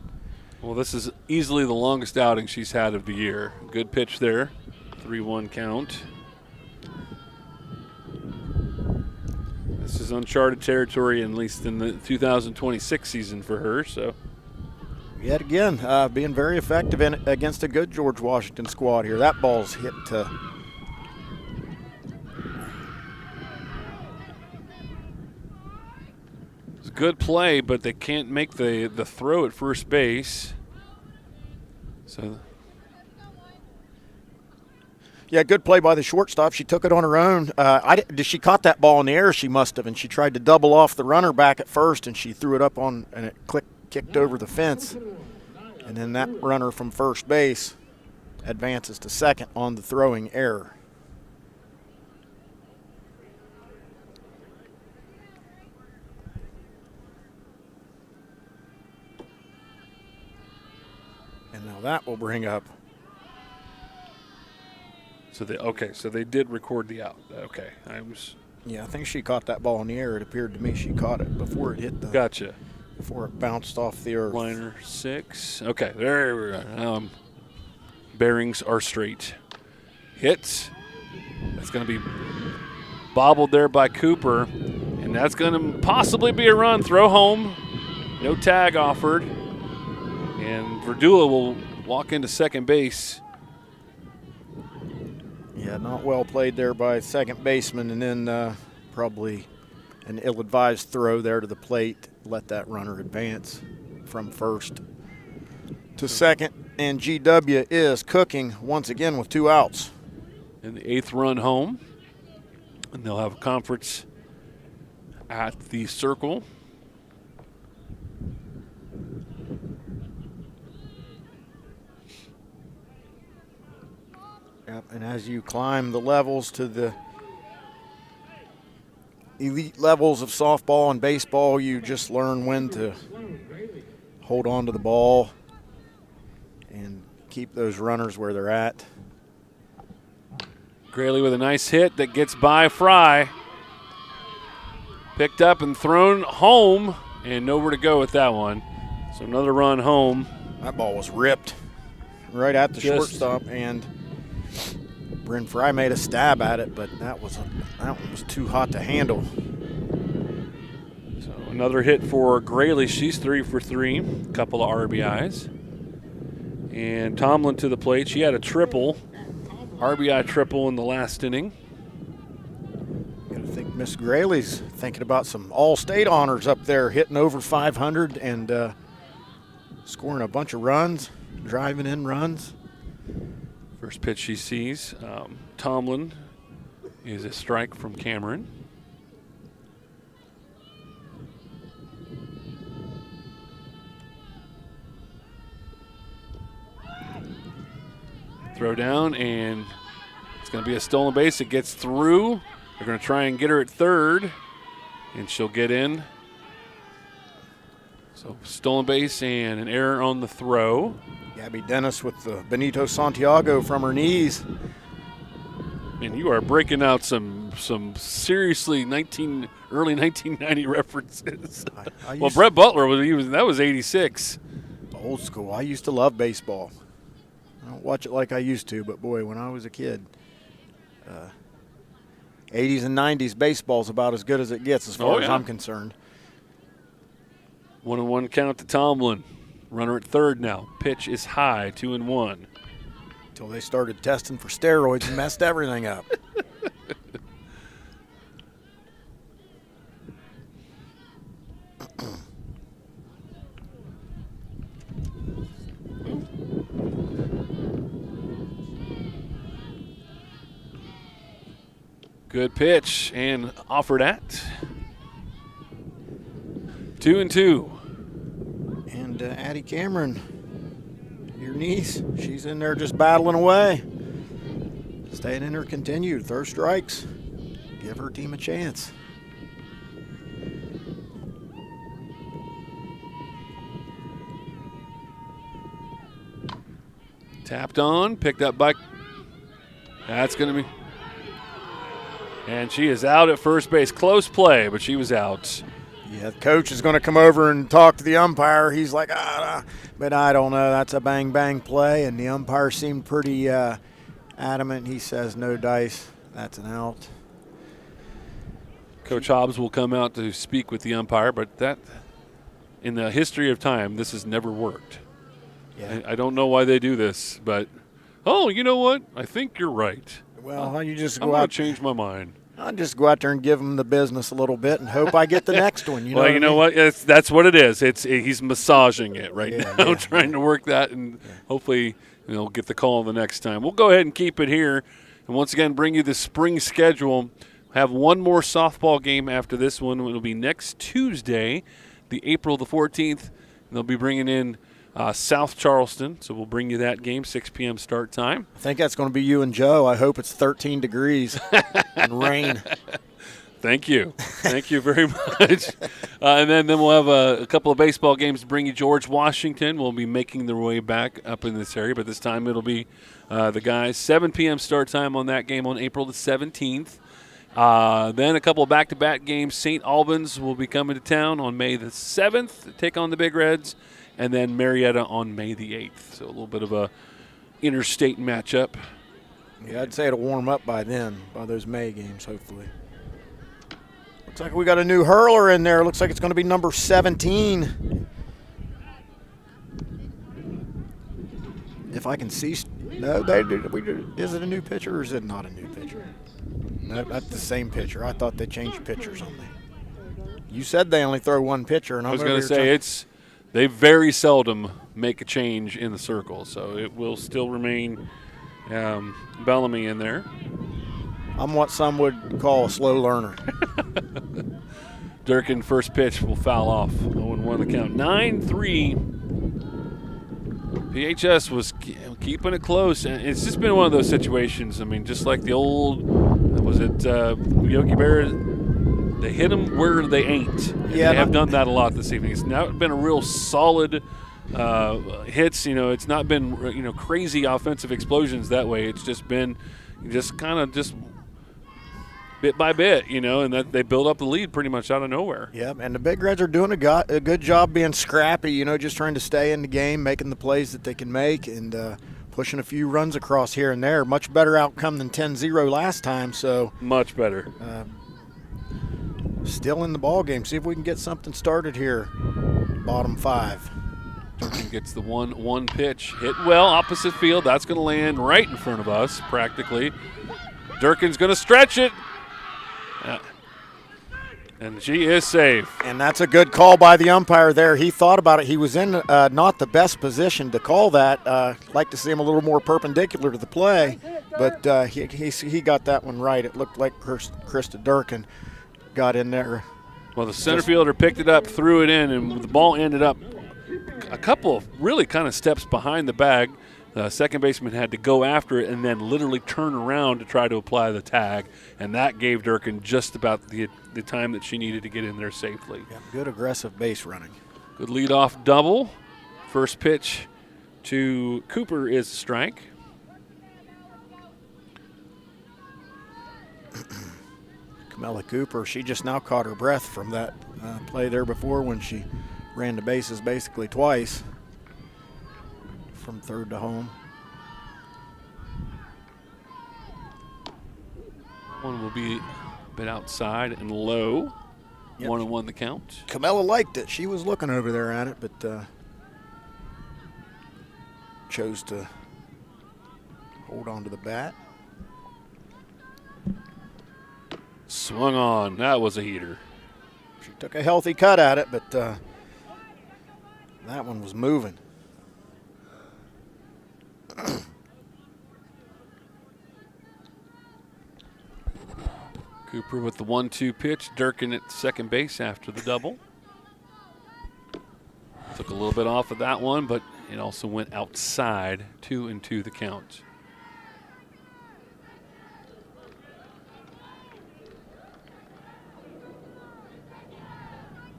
Well, this is easily the longest outing she's had of the year. Good pitch there. 3-1 count. This is uncharted territory, at least in the 2026 season for her. So, yet again, being very effective against a good George Washington squad here. That ball's hit to it's a good play, but they can't make the throw at first base. So. Yeah, good play by the shortstop. She took it on her own. She caught that ball in the air, she must have, and she tried to double off the runner back at first, and she threw it up on, and it kicked over the fence. And then that runner from first base advances to second on the throwing error. And now that will bring up. So they did record the out. Okay, Yeah, I think she caught that ball in the air. It appeared to me she caught it before it hit the. Gotcha. Before it bounced off the earth. Liner 6. Okay, there we go. Now bearings are straight. Hits. That's going to be bobbled there by Cooper, and that's going to possibly be a run. Throw home. No tag offered, and Verdula will walk into second base. Yeah, not well played there by second baseman, and then probably an ill-advised throw there to the plate. Let that runner advance from first to second, and GW is cooking once again with 2 outs. And the 8th run home, and they'll have a conference at the circle. Yep, and as you climb the levels to the elite levels of softball and baseball, you just learn when to hold on to the ball and keep those runners where they're at. Graley with a nice hit that gets by Fry. Picked up and thrown home, and nowhere to go with that one. So another run home. That ball was ripped right at the shortstop, and Bryn Fry made a stab at it, but that one was too hot to handle. So another hit for Grayley. She's 3 for 3, a couple of RBIs. And Tomlin to the plate. She had a triple, RBI triple in the last inning. I think Miss Grayley's thinking about some all-state honors up there, hitting over 500 and scoring a bunch of runs, driving in runs. First pitch she sees. Tomlin is a strike from Cameron. Throw down, and it's going to be a stolen base. It gets through. They're going to try and get her at third, and she'll get in. So stolen base and an error on the throw. Gabby Dennis with the Benito Santiago from her knees. And you are breaking out some seriously early 1990 references. Well, Brett Butler that was 86. Old school. I used to love baseball. I don't watch it like I used to, but boy, when I was a kid, 80s and 90s baseball's about as good as it gets as far as I'm concerned. 1-1 count to Tomlin. Runner at third now. Pitch is high, 2-1. Until they started testing for steroids and messed everything up. Good pitch and offered at 2-2. And Addie Cameron, your niece, she's in there just battling away. Staying in her continued. Throw strikes. Give her team a chance. Tapped on, picked up by. That's going to be. And she is out at first base. Close play, but she was out. Yeah, the coach is going to come over and talk to the umpire. He's like, but I don't know. That's a bang-bang play. And the umpire seemed pretty adamant. He says, no dice. That's an out. Coach Hobbs will come out to speak with the umpire, but that, in the history of time, this has never worked. Yeah. I don't know why they do this, but, you know what? I think you're right. Well, you just I'm going to change my mind. I'll just go out there and give him the business a little bit and hope I get the next one. You know what? That's what it is. He's massaging it right now, trying to work that, and hopefully get the call the next time. We'll go ahead and keep it here, and once again bring you the spring schedule. Have one more softball game after this one. It'll be next Tuesday, the April the 14th. And they'll be bringing in South Charleston, so we'll bring you that game, 6 p.m. start time. I think that's going to be you and Joe. I hope it's 13 degrees and rain. Thank you. Thank you very much. And then we'll have a couple of baseball games to bring you. George Washington will be making their way back up in this area, but this time it'll be the guys. 7 p.m. start time on that game on April the 17th. Then a couple of back-to-back games. St. Albans will be coming to town on May the 7th to take on the Big Reds. And then Marietta on May the 8th. So a little bit of a interstate matchup. Yeah, I'd say it'll warm up by then, by those May games, hopefully. Looks like we got a new hurler in there. Looks like it's going to be number 17. If I can see. No, is it a new pitcher or is it not a new pitcher? No, that's the same pitcher. I thought they changed pitchers on me. You said they only throw one pitcher. And I was going to say they very seldom make a change in the circle, so it will still remain Bellamy in there. I'm what some would call a slow learner. Durkin, first pitch, will foul off. 0-1 the count. 9-3. PHS was keeping it close, and it's just been one of those situations. I mean, just like the old, Yogi Berra, they hit them where they ain't. Yeah, they have done that a lot this evening. It's now been a real solid hits. It's not been crazy offensive explosions that way. It's just been kind of bit by bit, and that they build up the lead pretty much out of nowhere. Yeah, and the Big Reds are doing a good job being scrappy, just trying to stay in the game, making the plays that they can make, and pushing a few runs across here and there. Much better outcome than 10-0 last time. So much better. Still in the ball game. See if we can get something started here. Bottom 5. Durkin gets the 1-1 pitch. Hit well, opposite field. That's going to land right in front of us, practically. Durkin's going to stretch it. And she is safe. And that's a good call by the umpire there. He thought about it. He was in not the best position to call that. Like to see him a little more perpendicular to the play, but he got that one right. It looked like Krista Durkin got in there. Well, the center fielder picked it up, threw it in, and the ball ended up a couple of really kind of steps behind the bag. The second baseman had to go after it and then literally turn around to try to apply the tag, and that gave Durkin just about the time that she needed to get in there safely. Yeah, good aggressive base running. Good leadoff double. First pitch to Cooper is a strike. Camilla Cooper, she just now caught her breath from that play there before when she ran the bases basically twice from third to home. One will be a bit outside and low. Yep. 1-1 the count. Camilla liked it. She was looking over there at it, but chose to hold on to the bat. Swung on. That was a heater. She took a healthy cut at it, but that one was moving. Cooper with the 1-2 pitch. Durkin at second base after the double. Took a little bit off of that one, but it also went outside. 2-2 the count.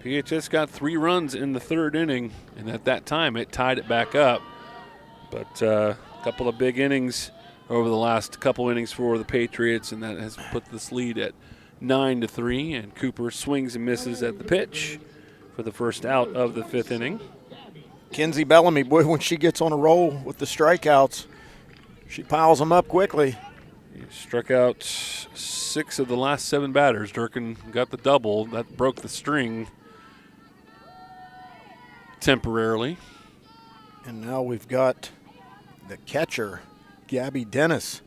PHS got 3 runs in the third inning, and at that time it tied it back up. But a couple of big innings over the last couple innings for the Patriots, and that has put this lead at 9-3. And Cooper swings and misses at the pitch for the first out of the 5th inning. Kinsey Bellamy, boy, when she gets on a roll with the strikeouts, she piles them up quickly. He struck out 6 of the last 7 batters. Durkin got the double. That broke the string temporarily. And now we've got the catcher, Gabby Dennis,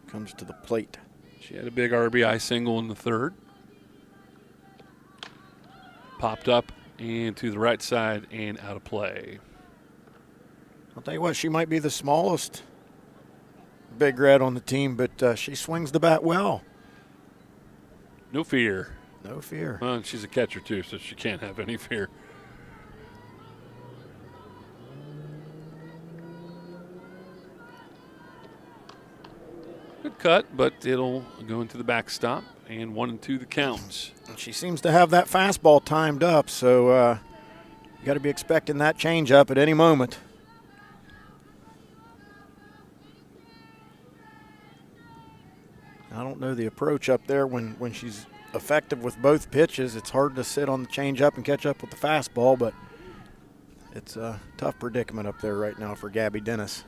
comes to the plate. She had a big RBI single in the third. Popped up and to the right side and out of play. I'll tell you what, she might be the smallest Big Red on the team, but she swings the bat well. No fear. No fear. Well, she's a catcher too, so she can't have any fear. Good cut, but it'll go into the backstop, and 1-2 the count. She seems to have that fastball timed up, so you got to be expecting that change up at any moment. I don't know the approach up there when she's effective with both pitches. It's hard to sit on the change up and catch up with the fastball, but it's a tough predicament up there right now for Gabby Dennis.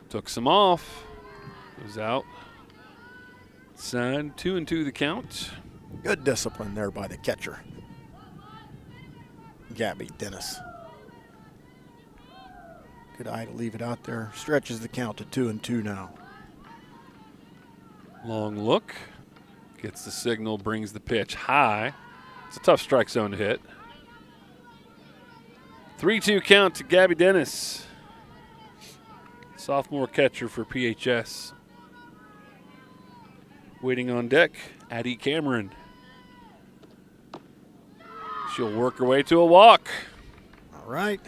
Took some off. Goes out. Side 2-2 the count. Good discipline there by the catcher, Gabby Dennis. Good eye to leave it out there. Stretches the count to 2-2 now. Long look. Gets the signal, brings the pitch high. It's a tough strike zone to hit. 3-2 count to Gabby Dennis. Sophomore catcher for PHS. Waiting on deck, Addie Cameron. She'll work her way to a walk. All right.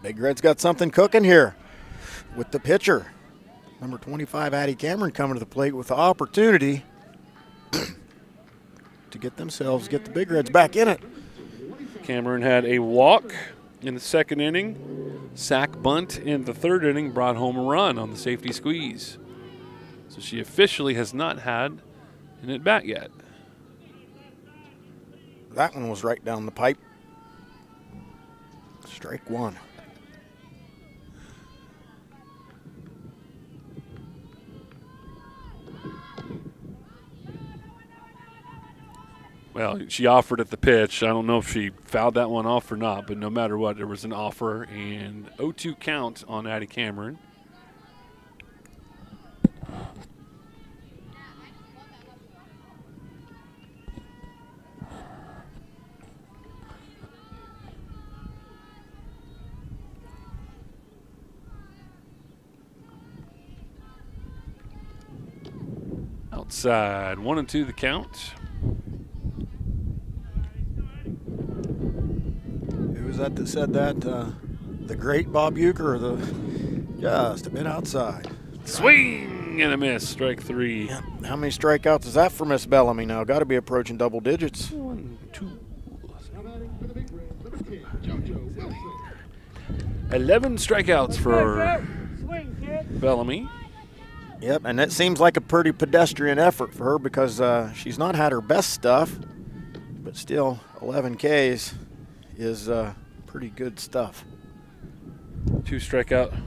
Big Red's got something cooking here with the pitcher. Number 25, Addie Cameron, coming to the plate with the opportunity to get the Big Reds back in it. Cameron had a walk in the second inning. Sack bunt in the third inning brought home a run on the safety squeeze. So she officially has not had an at-bat yet. That one was right down the pipe. Strike one. Well, she offered at the pitch. I don't know if she fouled that one off or not, but no matter what, there was an offer, and 0-2 count on Addie Cameron. Outside, 1-2 the count. Who was that said that? The great Bob Euchre or just a bit outside? Swing and a miss, strike 3. Yeah. How many strikeouts is that for Miss Bellamy now? Got to be approaching double digits. 1, 2. 11 strikeouts for Bellamy. Yep, and it seems like a pretty pedestrian effort for her because she's not had her best stuff, but still 11 Ks is pretty good stuff. 2 strikeout.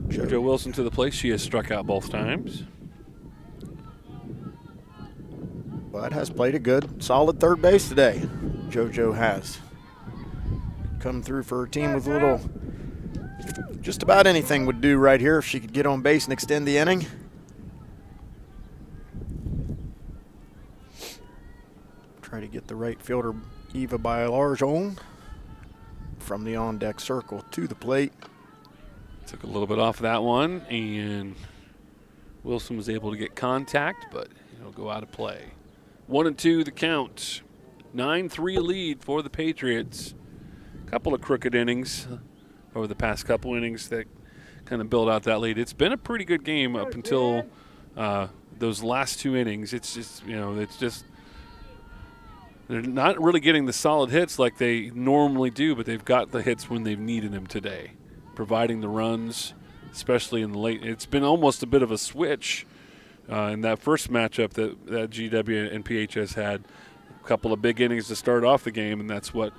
JoJo Wilson to the plate. She has struck out both times. But has played a good, solid third base today. JoJo has come through for her team with a little. Just about anything would do right here if she could get on base and extend the inning. Try to get the right fielder Eva Bailarjon from the on-deck circle to the plate. Took a little bit off that one, and Wilson was able to get contact, but it'll go out of play. 1-2 the count. 9-3 lead for the Patriots. Couple of crooked innings over the past couple innings that kind of build out that lead. It's been a pretty good game up until those last 2 innings. It's just, they're not really getting the solid hits like they normally do, but they've got the hits when they've needed them today, providing the runs, especially in the late. It's been almost a bit of a switch in that first matchup that GW and PHS had. A couple of big innings to start off the game, and that's what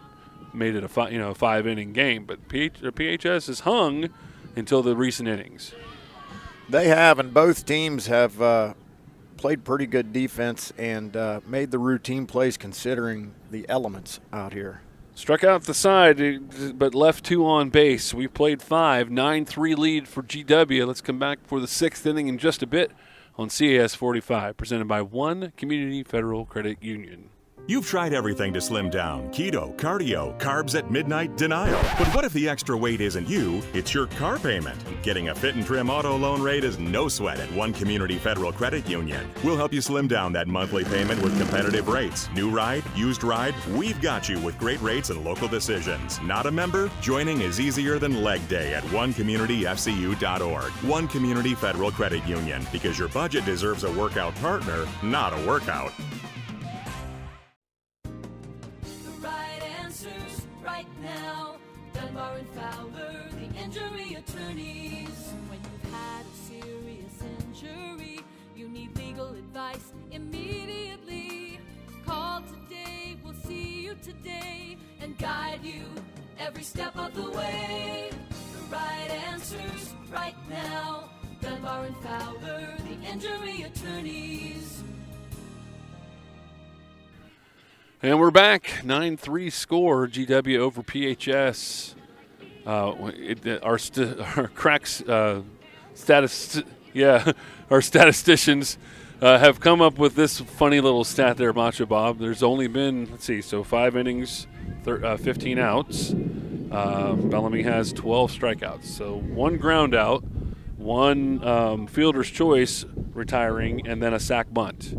made it a 5-inning game. But PHS has hung until the recent innings. They have, and both teams have played pretty good defense and made the routine plays considering the elements out here. Struck out the side, but left 2 on base. We've played 5, 9-3 lead for GW. Let's come back for the 6th inning in just a bit on CAS 45, presented by One Community Federal Credit Union. You've tried everything to slim down: keto, cardio, carbs at midnight, denial. But what if the extra weight isn't you, it's your car payment? Getting a fit and trim auto loan rate is no sweat at One Community Federal Credit Union. We'll help you slim down that monthly payment with competitive rates. New ride, used ride, we've got you with great rates and local decisions. Not a member? Joining is easier than leg day at onecommunityfcu.org. One Community Federal Credit Union, because your budget deserves a workout partner, not a workout. Injury attorneys. When you've had a serious injury, you need legal advice immediately. Call today, we'll see you today and guide you every step of the way. The right answers right now. Dunbar and Fowler, the injury attorneys. And we're back. 9-3 score, GW over PHS. Our statisticians have come up with this funny little stat there, Macho Bob. There's only been, 5 innings, 15 outs. Bellamy has 12 strikeouts. So 1 ground out, 1 fielder's choice retiring, and then a sac bunt.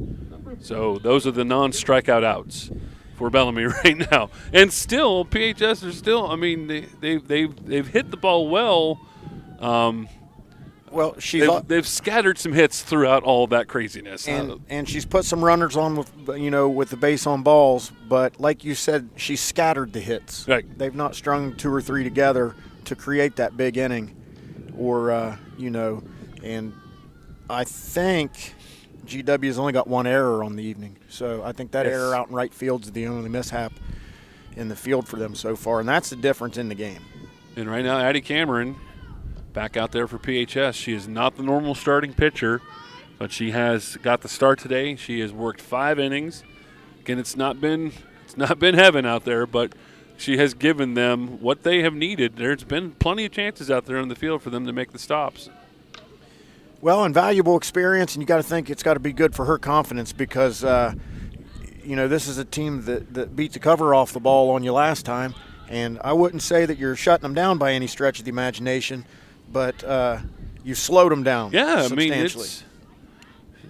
So those are the non-strikeout outs for Bellamy right now, and still PHS are still. I mean, they've hit the ball well. Well, they've scattered some hits throughout all that craziness, and she's put some runners on with the base on balls. But like you said, she scattered the hits. Right. They've not strung 2 or 3 together to create that big inning, or and I think GW has only got 1 error on the evening. So I think that error out in right field is the only mishap in the field for them so far, and that's the difference in the game. And right now, Addie Cameron back out there for PHS. She is not the normal starting pitcher. but she has got the start today. She has worked 5 innings. Again, it's not been heaven out there, but she has given them what they have needed. There's been plenty of chances out there on the field for them to make the stops. Well, invaluable experience, and you got to think it's got to be good for her confidence because, this is a team that beat the cover off the ball on you last time, and I wouldn't say that you're shutting them down by any stretch of the imagination, but you slowed them down substantially.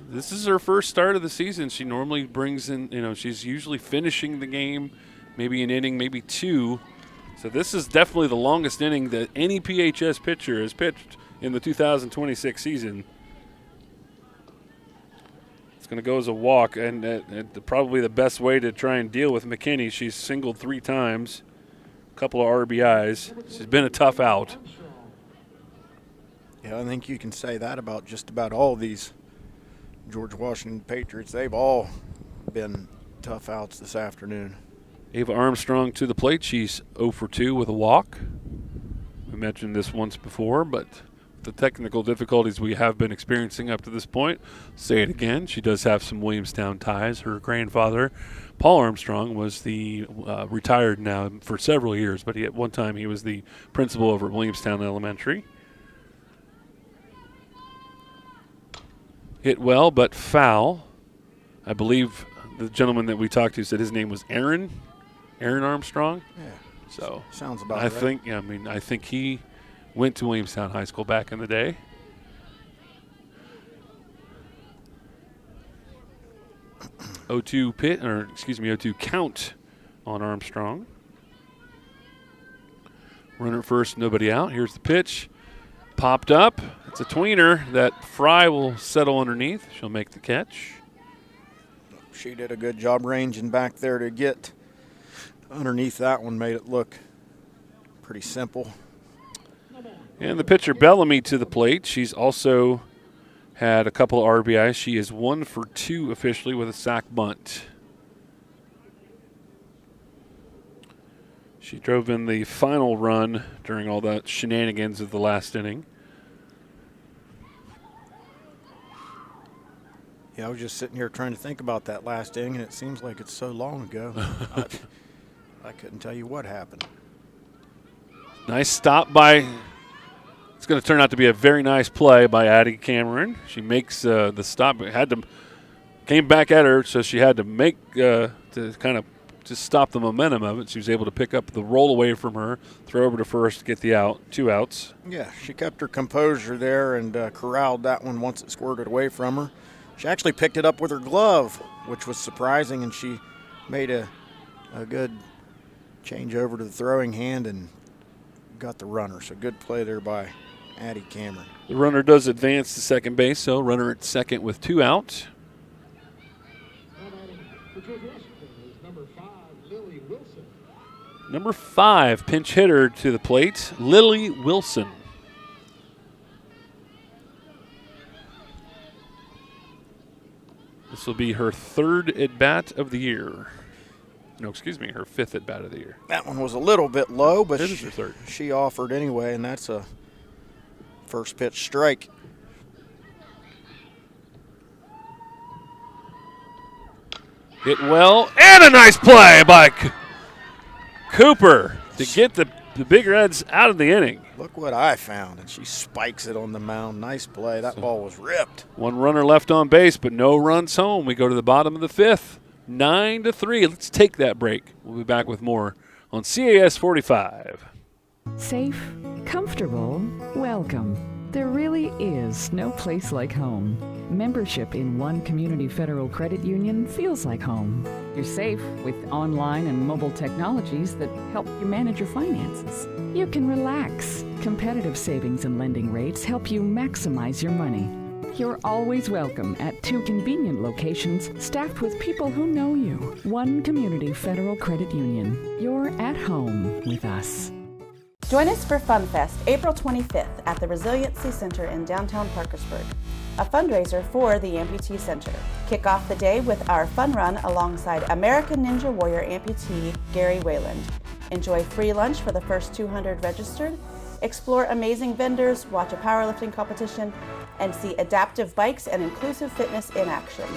This is her first start of the season. She normally brings in, she's usually finishing the game, maybe an inning, maybe 2. So this is definitely the longest inning that any PHS pitcher has pitched in the 2026 season. It's going to go as a walk, and probably the best way to try and deal with McKinney. She's singled 3 times, a couple of RBIs. She's been a tough out. Yeah, I think you can say that about just about all these George Washington Patriots. They've all been tough outs this afternoon. Ava Armstrong to the plate. She's 0 for 2 with a walk. We mentioned this once before, but the technical difficulties we have been experiencing up to this point, say it again, she does have some Williamstown ties. Her grandfather, Paul Armstrong, was the retired now for several years, but at one time he was the principal over at Williamstown Elementary. Hit well, but foul. I believe the gentleman that we talked to said his name was Aaron Armstrong. Yeah. So sounds about right. I think he went to Williamstown High School back in the day. O2 count on Armstrong. Runner at first, nobody out. Here's the pitch. Popped up. It's a tweener that Fry will settle underneath. She'll make the catch. She did a good job ranging back there to get underneath that one, made it look pretty simple. And the pitcher Bellamy to the plate. She's also had a couple of RBIs. She is 1 for 2 officially with a sac bunt. She drove in the final run during all the shenanigans of the last inning. Yeah, I was just sitting here trying to think about that last inning, and it seems like it's so long ago. I couldn't tell you what happened. Nice stop by, it's going to turn out to be a very nice play by Addie Cameron. She makes the stop, came back at her, so she had to make, to kind of just stop the momentum of it. She was able to pick up the roll away from her, throw over to first to get the out, 2 outs. Yeah, she kept her composure there and corralled that one once it squirted away from her. She actually picked it up with her glove, which was surprising, and she made a good change over to the throwing hand and got the runner. So good play there by Addie Cameron. The runner does advance to second base, so runner at second with 2 out. Number 5, pinch hitter to the plate, Lily Wilson. This will be her 3rd at-bat of the year. No, excuse me, her 5th at-bat of the year. That one was a little bit low, but this is her 3rd. She offered anyway, and that's a first pitch strike. Hit well, and a nice play by Cooper to get the Big Reds out of the inning. Look what I found, and she spikes it on the mound. Nice play. That ball was ripped. 1 runner left on base, but no runs home. We go to the bottom of the 5th, 9-3. Let's take that break. We'll be back with more on CAS 45. Safe, comfortable, welcome. There really is no place like home. Membership in one community federal credit union feels like home. You're safe with online and mobile technologies that help you manage your finances. You can relax. Competitive savings and lending rates help you maximize your money. You're always welcome at 2 convenient locations staffed with people who know you. One community federal credit union. You're at home with us. Join us for Fun Fest April 25th at the Resiliency Center in downtown Parkersburg, a fundraiser for the Amputee Center. Kick off the day with our fun run alongside American Ninja Warrior amputee Gary Wayland. Enjoy free lunch for the first 200 registered, Explore amazing vendors, watch a powerlifting competition, and see adaptive bikes and inclusive fitness in action.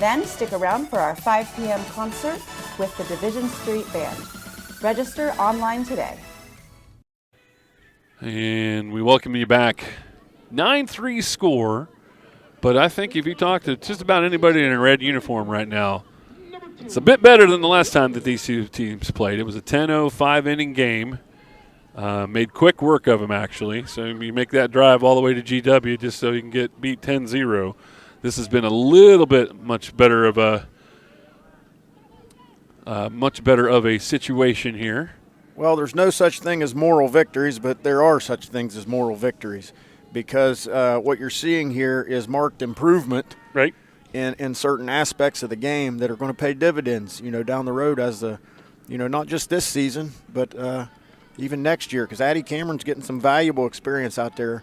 Then stick around for our 5 p.m. concert with the Division Street Band. Register online today. And we welcome you back. 9-3 score, but I think if you talk to just about anybody in a red uniform right now, it's a bit better than the last time that these two teams played. It was a 10-0 5-inning game. Made quick work of them, actually. So you make that drive all the way to GW just so you can get beat 10-0. This has been a little bit much better of a situation here. Well, there's no such thing as moral victories, but there are such things as moral victories, because what you're seeing here is marked improvement, right, in certain aspects of the game that are going to pay dividends, down the road as not just this season, but even next year, because Addie Cameron's getting some valuable experience out there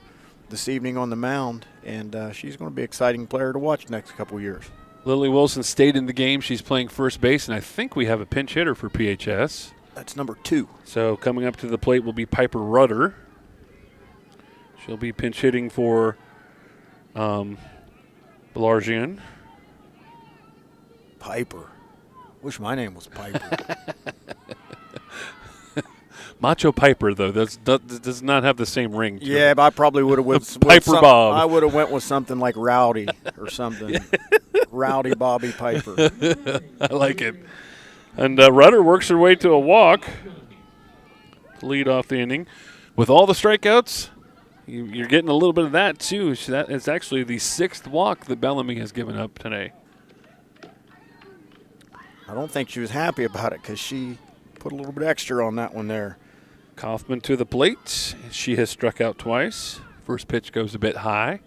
this evening on the mound, and she's going to be an exciting player to watch next couple of years. Lily Wilson stayed in the game. She's playing first base, and I think we have a pinch hitter for PHS. That's number 2. So coming up to the plate will be Piper Rudder. She'll be pinch hitting for Belargian. Piper. Wish my name was Piper. Macho Piper, though, does not have the same ring to yeah, it. but I probably would have went Piper Bob. I would have went with something like Rowdy or something. Rowdy Bobby Piper. I like it. And Rudder works her way to a walk to lead off the inning. With all the strikeouts, you're getting a little bit of that, too. That is actually the 6th walk that Bellamy has given up today. I don't think she was happy about it because she put a little bit extra on that one there. Kaufman to the plate. She has struck out twice. First pitch goes a bit high.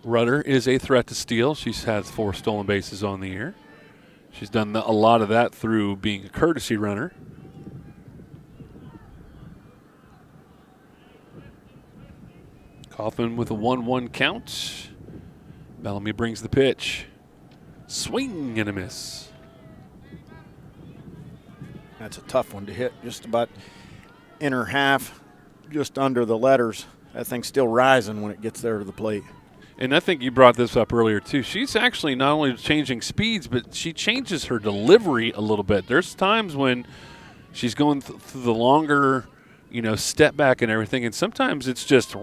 Rudder is a threat to steal. She has 4 stolen bases on the year. She's done a lot of that through being a courtesy runner. Kaufman with a 1-1 count. Bellamy brings the pitch. Swing and a miss. That's a tough one to hit. Just about inner half, just under the letters. That thing's still rising when it gets there to the plate. And I think you brought this up earlier, too. She's actually not only changing speeds, but she changes her delivery a little bit. There's times when she's going through the longer, step back and everything, and sometimes it's just,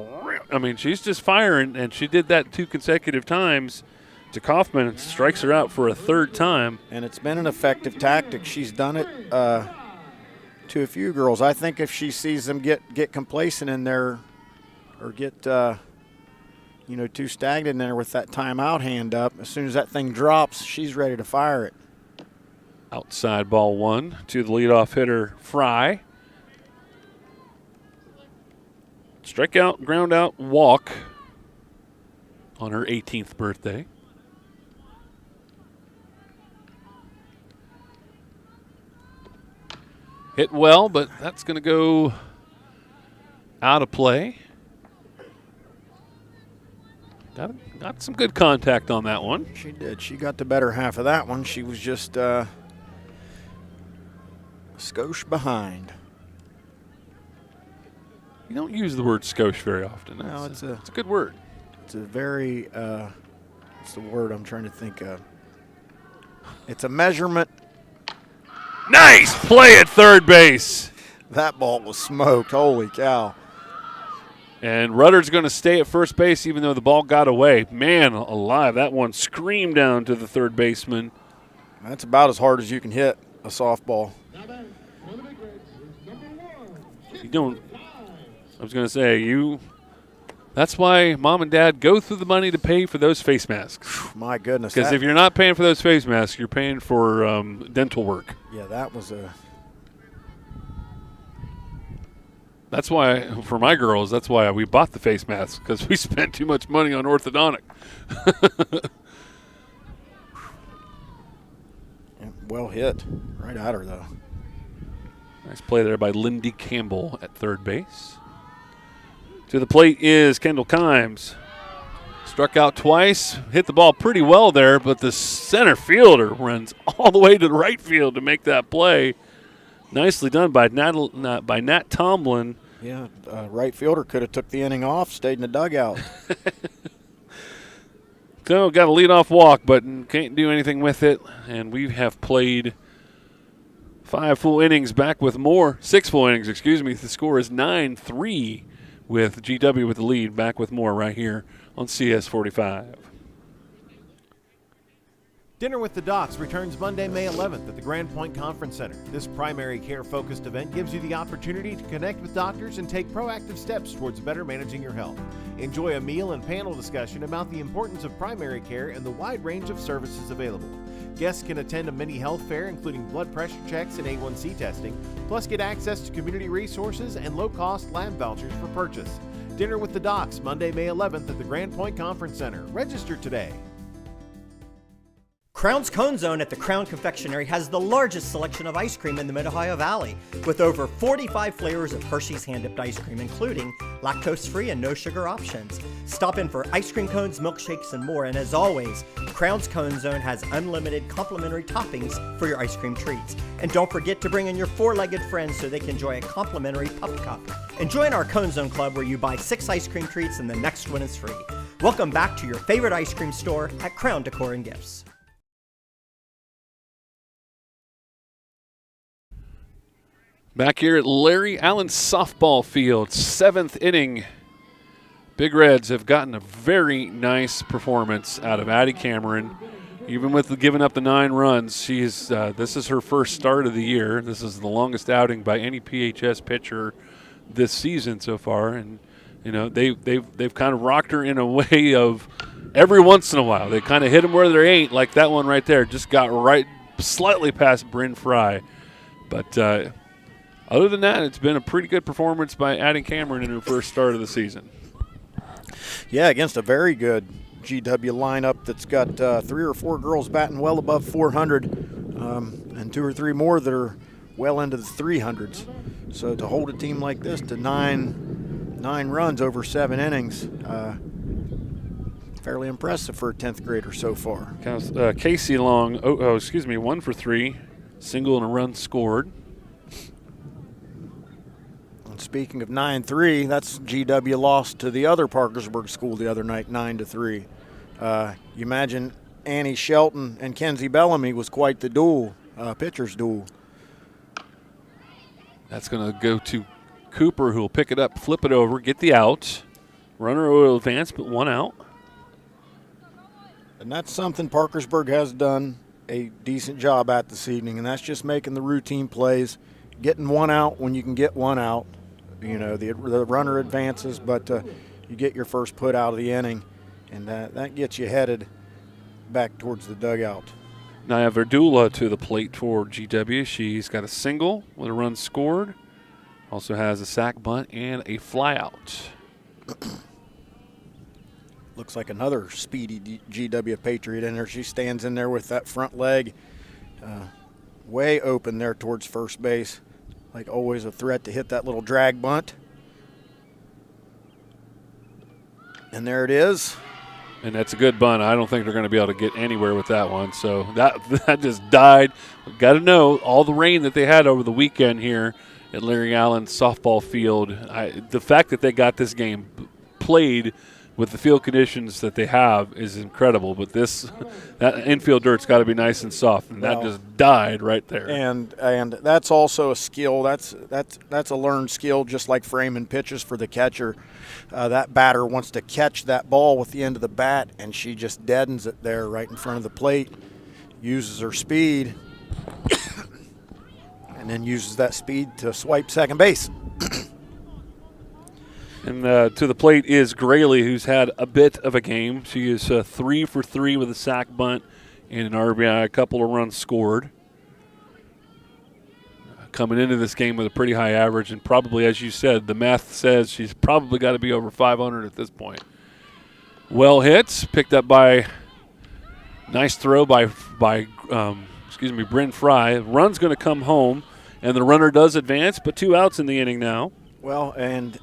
she's just firing, and she did that 2 consecutive times to Kaufman and strikes her out for a 3rd time. And it's been an effective tactic. She's done it to a few girls. I think if she sees them get complacent in there or get too stagnant in there with that timeout hand up, as soon as that thing drops, she's ready to fire it. Outside ball 1 to the leadoff hitter, Fry. Strikeout, ground out, walk on her 18th birthday. Hit well, but that's going to go out of play. Got some good contact on that one. She did. She got the better half of that one. She was just a skosh behind. You don't use the word skosh very often. No, it's a good word. It's a very, what's the word I'm trying to think of? It's a measurement. Nice play at third base. That ball was smoked. Holy cow. And Rudder's going to stay at first base even though the ball got away. Man alive, that one screamed down to the third baseman. That's about as hard as you can hit a softball. You don't, I was going to say, that's why mom and dad go through the money to pay for those face masks. My goodness. Because if you're not paying for those face masks, you're paying for dental work. Yeah, that was a... That's why, for my girls, that's why we bought the face masks, because we spent too much money on orthodontic. Well hit. Right at her, though. Nice play there by Lindy Campbell at third base. To the plate is Kendall Kimes. Struck out twice, hit the ball pretty well there, but the center fielder runs all the way to the right field to make that play. Nicely done by Nat Tomlin. Yeah, right fielder could have took the inning off, stayed in the dugout. So got a leadoff walk, but can't do anything with it. And we have played 5 full innings, back with more. 6 full innings, excuse me. The score is 9-3 with GW with the lead. Back with more right here on CS 45. Dinner with the Docs returns Monday, May 11th at the Grand Point Conference Center. This primary care-focused event gives you the opportunity to connect with doctors and take proactive steps towards better managing your health. Enjoy a meal and panel discussion about the importance of primary care and the wide range of services available. Guests can attend a mini health fair including blood pressure checks and A1C testing, plus get access to community resources and low-cost lab vouchers for purchase. Dinner with the Docs, Monday, May 11th at the Grand Point Conference Center. Register today. Crown's Cone Zone at the Crown Confectionery has the largest selection of ice cream in the Mid-Ohio Valley, with over 45 flavors of Hershey's hand-dipped ice cream, including lactose-free and no-sugar options. Stop in for ice cream cones, milkshakes, and more, and as always, Crown's Cone Zone has unlimited complimentary toppings for your ice cream treats. And don't forget to bring in your 4-legged friends so they can enjoy a complimentary pup cup. And join our Cone Zone Club where you buy 6 ice cream treats and the next one is free. Welcome back to your favorite ice cream store at Crown Decor and Gifts. Back here at Larry Allen Softball Field, 7th inning. Big Reds have gotten a very nice performance out of Addie Cameron. Even with giving up the 9 runs, this is her first start of the year. This is the longest outing by any PHS pitcher this season so far, and you know they've kind of rocked her in a way of every once in a while they kind of hit them where they ain't, like that one right there, just got right slightly past Bryn Fry, but. Other than that, it's been a pretty good performance by Addie Cameron in her first start of the season. Yeah, against a very good GW lineup that's got 3 or 4 girls batting well above 400 and 2 or 3 more that are well into the 300s. So to hold a team like this to 9 runs over 7 innings, fairly impressive for a 10th grader so far. Casey Long, 1 for 3, single and a run scored. Speaking of 9-3, that's GW lost to the other Parkersburg school the other night, 9-3. You imagine Annie Shelton and Kenzie Bellamy was quite the duel, pitcher's duel. That's going to go to Cooper, who will pick it up, flip it over, get the out. Runner will advance, but 1 out. And that's something Parkersburg has done a decent job at this evening, and that's just making the routine plays, getting 1 out when you can get 1 out. You know, the runner advances, but you get your first put out of the inning, and that gets you headed back towards the dugout. Naya Verdula to the plate for GW. She's got a single with a run scored. Also has a sac bunt and a flyout. Looks like another speedy GW Patriot in there. She stands in there with that front leg way open there towards first base. Like always a threat to hit that little drag bunt. And there it is. And that's a good bunt. I don't think they're going to be able to get anywhere with that one. So that just died. Got to know all the rain that they had over the weekend here at Larry Allen Softball Field. The fact that they got this game played with the field conditions that they have is incredible. But that infield dirt's got to be nice and soft, and that just died right there. And that's also a skill. That's a learned skill, just like framing pitches for the catcher. That batter wants to catch that ball with the end of the bat, and she just deadens it there right in front of the plate, uses her speed, and then uses that speed to swipe second base. And to the plate is Grayley, who's had a bit of a game. She is 3 for 3 with a sac bunt and an RBI, a couple of runs scored. Coming into this game with a pretty high average, and probably, as you said, the math says she's probably got to be over 500 at this point. Well hit, picked up by nice throw by Bryn Fry. Run's going to come home, and the runner does advance, but 2 outs in the inning now. Well, and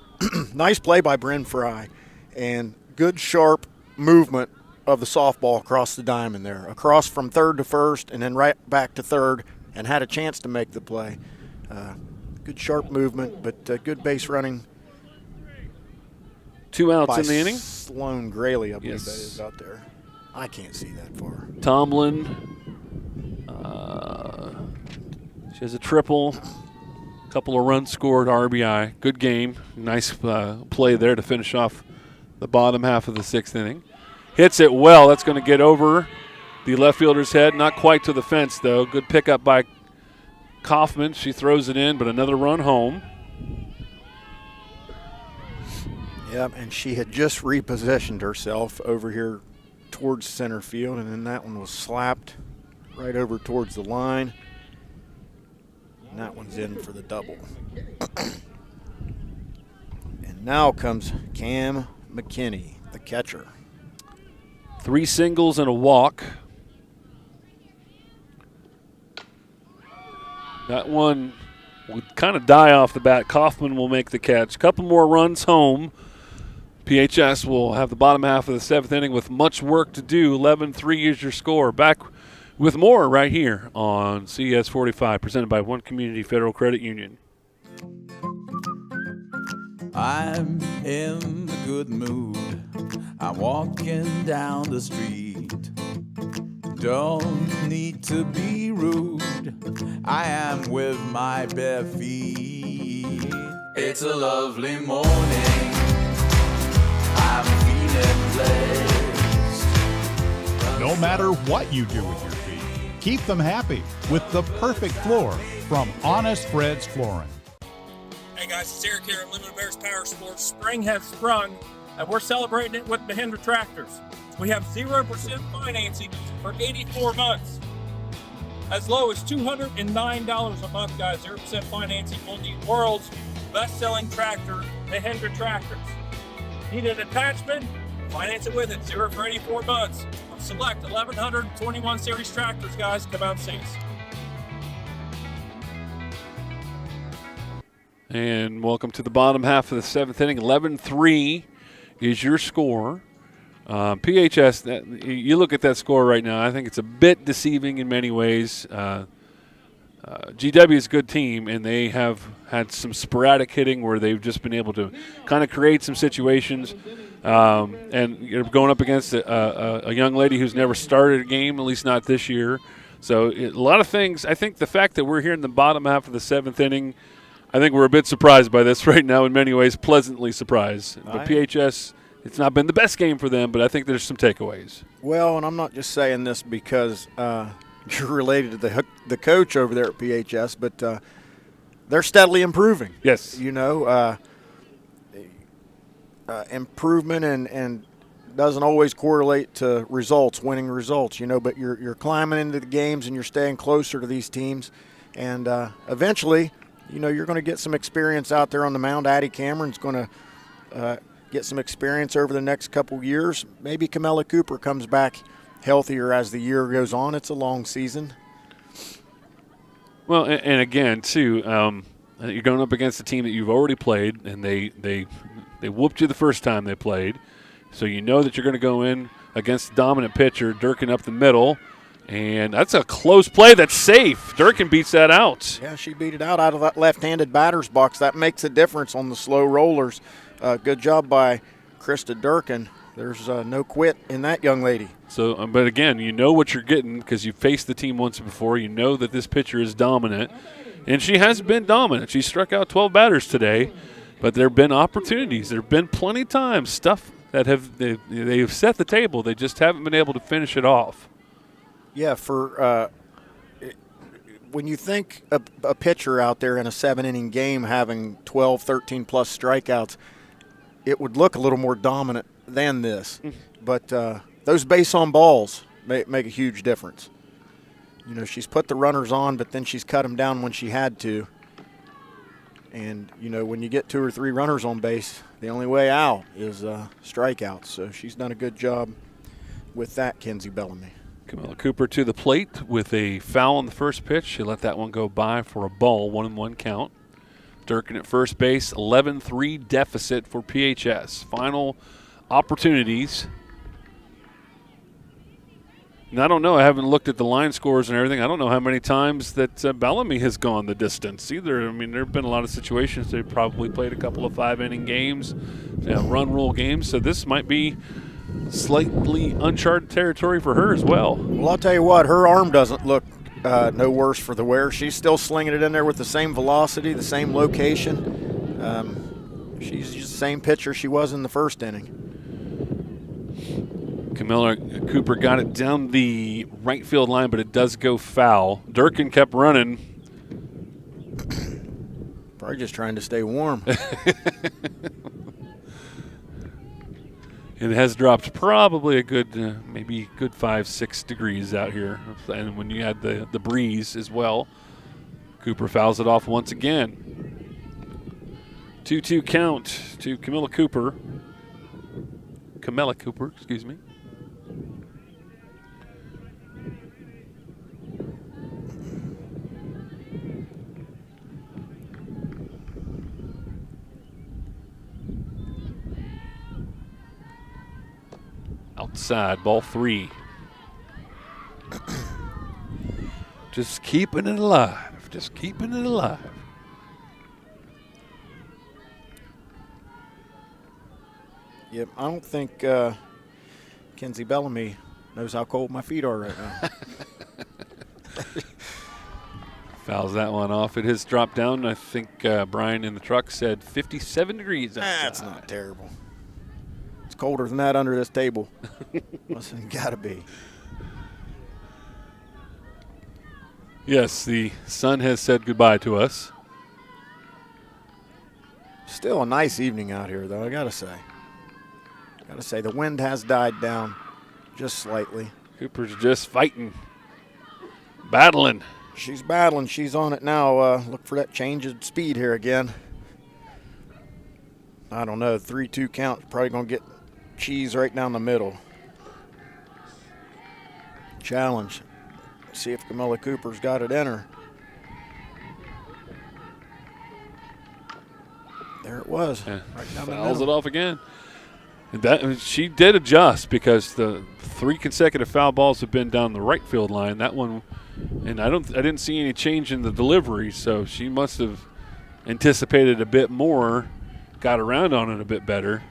nice play by Bryn Fry, and good, sharp movement of the softball across the diamond there, across from third to first and then right back to third, and had a chance to make the play. Good sharp movement, but good base running. 2 outs by in the inning. Sloan Graley, I believe that is out there. I can't see that far. Tomlin. She has a triple. Couple of runs scored, RBI. Good game. Nice play there to finish off the bottom half of the 6th inning. Hits it well. That's going to get over the left fielder's head. Not quite to the fence, though. Good pickup by Kaufman. She throws it in, but another run home. Yep, and she had just repositioned herself over here towards center field, and then that one was slapped right over towards the line. And that one's in for the double. And now comes Cam McKinney, the catcher. 3 singles and a walk. That one would kind of die off the bat. Kaufman will make the catch. A couple more runs home. PHS will have the bottom half of the 7th inning with much work to do. 11-3 is your score. Back with more right here on CS 45, presented by One Community Federal Credit Union. I'm in a good mood. I'm walking down the street. Don't need to be rude. I am with my bare feet. It's a lovely morning. I'm feeling blessed. No matter what you do with your feet, keep them happy with the perfect floor from Honest Fred's Flooring. Hey guys, it's Eric here at Limited Bears Power Sports. Spring has sprung, and we're celebrating it with Mahindra tractors. We have 0% financing for 84 months. As low as $209 a month, guys. 0% financing on the world's best-selling tractor, Mahindra tractors. Need an attachment? Finance it with it. 0 for 84 months. Select 1,121 series tractors, guys. Come out and see us. And welcome to the bottom half of the 7th inning. 11-3 is your score. PHS, you look at that score right now, I think it's a bit deceiving in many ways. GW is a good team, and they have had some sporadic hitting where they've just been able to kind of create some situations. And you're going up against a young lady who's never started a game, at least not this year. So a lot of things. I think the fact that we're here in the bottom half of the 7th inning, I think we're a bit surprised by this right now in many ways, pleasantly surprised. But PHS, it's not been the best game for them, but I think there's some takeaways. Well, and I'm not just saying this because you're related to the coach over there at PHS, but they're steadily improving. Yes. You know, improvement and doesn't always correlate to results, winning results, you know, but you're climbing into the games and you're staying closer to these teams. And eventually, you know, you're going to get some experience out there on the mound. Addie Cameron's going to get some experience over the next couple years. Maybe Camilla Cooper comes back healthier as the year goes on. It's a long season. Well, and again, too, you're going up against a team that you've already played, and they whooped you the first time they played. So you know that you're going to go in against the dominant pitcher, Durkin up the middle. And that's a close play that's safe. Durkin beats that out. Yeah, she beat it out of that left-handed batter's box. That makes a difference on the slow rollers. Good job by Krista Durkin. There's no quit in that young lady. So, but again, you know what you're getting because you faced the team once before. You know that this pitcher is dominant, and she has been dominant. She struck out 12 batters today, but there have been opportunities. There have been plenty of times, stuff that they've set the table. They just haven't been able to finish it off. Yeah, for when you think a pitcher out there in a 7-inning game having 12, 13-plus strikeouts, it would look a little more dominant than this. But those base-on balls make a huge difference. You know, she's put the runners on, but then she's cut them down when she had to. And, you know, when you get 2 or 3 runners on base, the only way out is strikeouts. So she's done a good job with that, Kenzie Bellamy. Camilla Cooper to the plate with a foul on the first pitch. She let that one go by for a ball, 1-1 count. Durkin at first base, 11-3 deficit for PHS. Final opportunities And I don't know. I haven't looked at the line scores and everything. I don't know how many times that Bellamy has gone the distance either. I mean, there have been a lot of situations they probably played a couple of 5-inning games, run rule games. So this might be slightly uncharted territory for her as well. Well, I'll tell you what, her arm doesn't look no worse for the wear. She's still slinging it in there with the same velocity, the same location. She's just the same pitcher she was in the first inning. Camilla Cooper got it down the right field line, but it does go foul. Durkin kept running. Probably just trying to stay warm. It has dropped probably a good, maybe good 5-6 degrees out here. And when you add the breeze as well, Cooper fouls it off once again. 2-2 count to Camilla Cooper, excuse me. Outside, ball 3. Just keeping it alive. Just keeping it alive. Yep, I don't think Kenzie Bellamy knows how cold my feet are right now. Fouls that one off. It has dropped down. I think Brian in the truck said 57 degrees outside. That's not terrible. It's colder than that under this table. Listen, gotta be. Yes, the sun has said goodbye to us. Still a nice evening out here, though, I gotta say. The wind has died down just slightly. Cooper's just fighting, battling. She's battling. She's on it now. Look for that change of speed here again. I don't know. 3-2 count. Probably going to get cheese right down the middle. Challenge. See if Camilla Cooper's got it in her. There it was. Yeah. Right down the Fouls middle. it off again. And that she did adjust because the 3 consecutive foul balls have been down the right field line. That one, and I didn't see any change in the delivery, so she must have anticipated a bit more, got around on it a bit better.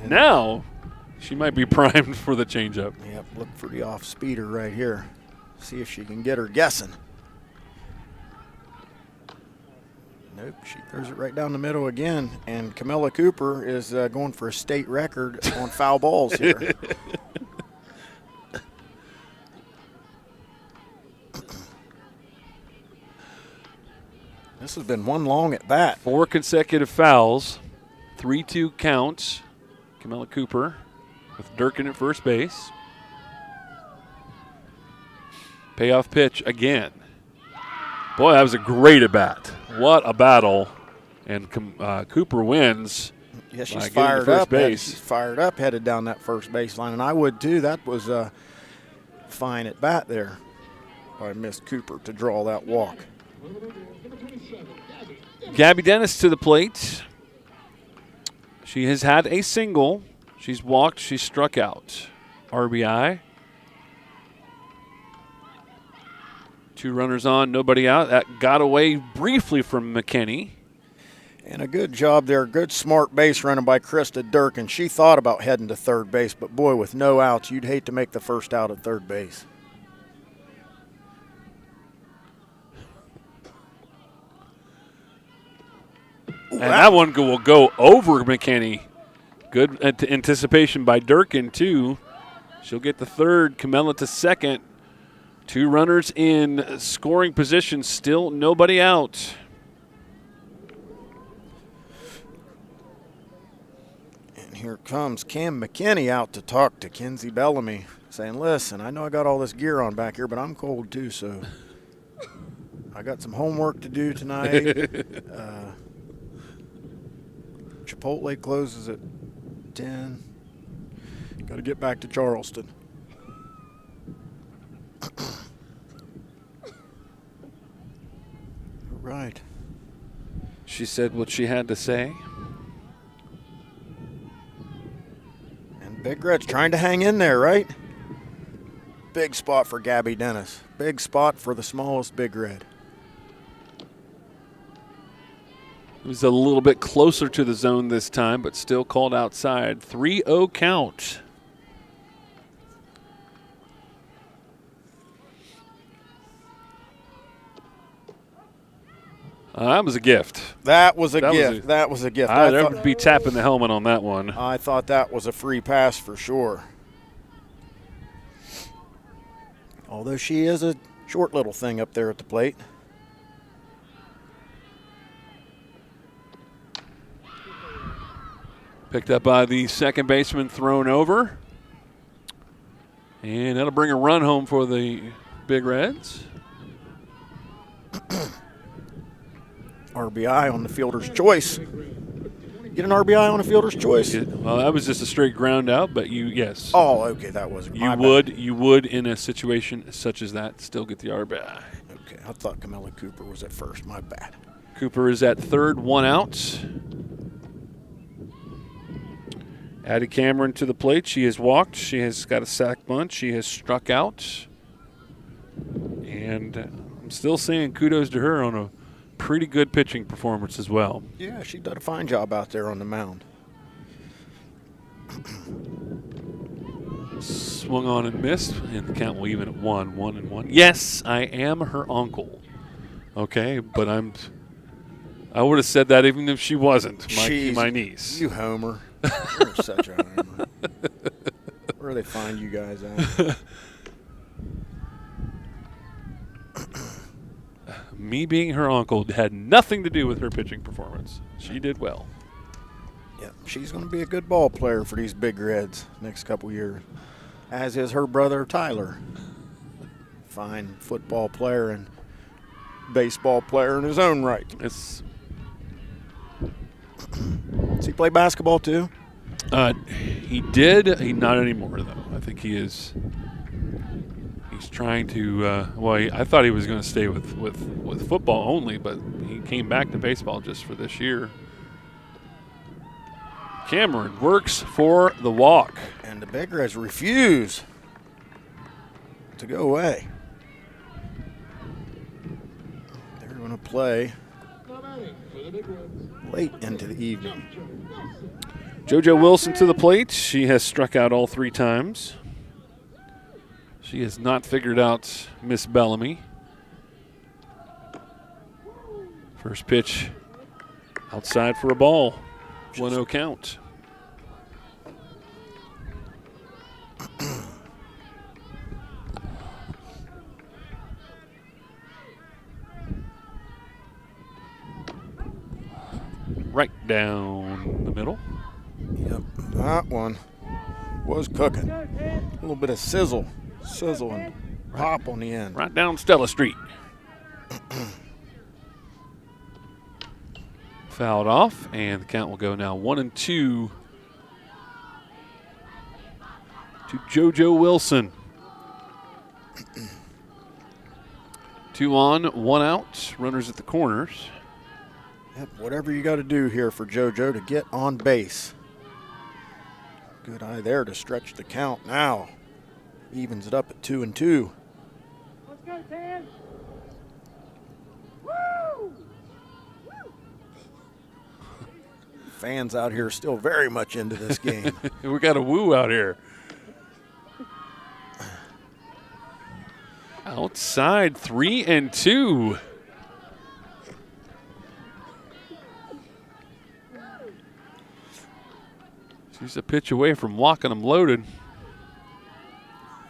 Now she might be primed for the changeup. Yep, look for the off speeder right here. See if she can get her guessing. Nope, she throws it right down the middle again, and Camilla Cooper is going for a state record on foul balls here. This has been one long at bat. 4 consecutive fouls, 3-2 counts. Camilla Cooper with Durkin at first base. Payoff pitch again. Boy, that was a great at bat. What a battle. And Cooper wins. Yeah, she's fired up. She's fired up headed down that first baseline, and I would too. That was a fine at bat there by Miss Cooper to draw that walk. Gabby Dennis to the plate. She has had a single. She's walked. She's struck out. RBI. 2 runners on, nobody out. That got away briefly from McKinney. And a good job there, good smart base running by Krista Durkin. She thought about heading to third base, but boy, with no outs, you'd hate to make the first out at third base. And that one will go over McKinney. Good anticipation by Durkin, too. She'll get the third, Camilla to second. 2 runners in scoring position, still nobody out. And here comes Cam McKinney out to talk to Kenzie Bellamy, saying, listen, I know I got all this gear on back here, but I'm cold too, so I got some homework to do tonight. Chipotle closes at 10. Got to get back to Charleston. Right. She said what she had to say. And Big Red's trying to hang in there, right? Big spot for Gabby Dennis. Big spot for the smallest Big Red. It was a little bit closer to the zone this time, but still called outside. 3-0 count. That was a gift. That was a gift. I would be tapping the helmet on that one. I thought that was a free pass for sure. Although she is a short little thing up there at the plate. Picked up by the second baseman, thrown over. And that'll bring a run home for the Big Reds. RBI on the fielder's choice. Get an RBI on a fielder's choice. Well, that was just a straight ground out, but yes. Oh, okay, that wasn't my bad. You would in a situation such as that still get the RBI. Okay, I thought Camilla Cooper was at first. My bad. Cooper is at third, 1 out. Addie Cameron to the plate. She has walked. She has got a sac bunt. She has struck out. And I'm still saying kudos to her on a pretty good pitching performance as well. Yeah, she did a fine job out there on the mound. Swung on and missed, and the count will even at 1-1. Yes, I am her uncle. Okay, but I would have said that even if she wasn't my niece. You homer. You're such a homer. Where do they find you guys at? Me being her uncle had nothing to do with her pitching performance. She did well. Yeah, she's going to be a good ball player for these Big Reds next couple years, as is her brother Tyler. Fine football player and baseball player in his own right. Does he play basketball too? He did. Not anymore though. I think he is. He's trying to. I thought he was going to stay with football only, but he came back to baseball just for this year. Cameron works for the walk, and the Big Reds refuse to go away. They're going to play late into the evening. JoJo Wilson to the plate. She has struck out all 3 times. She has not figured out Miss Bellamy. First pitch outside for a ball. 1-0 count. Right down the middle. Yep, that one was cooking. A little bit of sizzle and pop on the end. Right down Stella Street. Fouled off, and the count will go now 1-2 to JoJo Wilson. 2 on, 1 out. Runners at the corners. Yep, whatever you got to do here for JoJo to get on base. Good eye there to stretch the count now. Evens it up at 2-2. Let's go, Tan. Fans out here still very much into this game. We got a woo out here. Outside, 3-2. She's a pitch away from walking them loaded.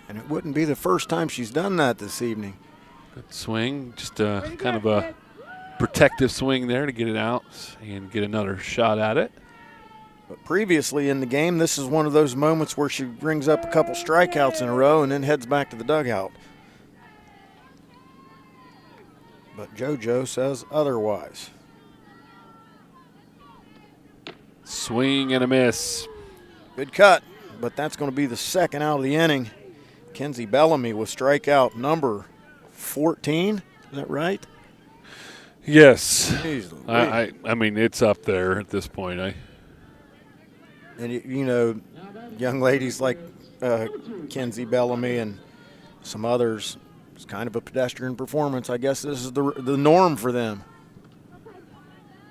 And it wouldn't be the first time she's done that this evening. Good swing, just kind of a protective swing there to get it out and get another shot at it. But previously in the game, this is one of those moments where she brings up a couple strikeouts in a row and then heads back to the dugout. But JoJo says otherwise. Swing and a miss. Good cut, but that's going to be the second out of the inning. Kenzie Bellamy with strikeout number 14. Is that right? Yes. I mean, it's up there at this point. And, you know, young ladies like Kenzie Bellamy and some others, it's kind of a pedestrian performance. I guess this is the norm for them.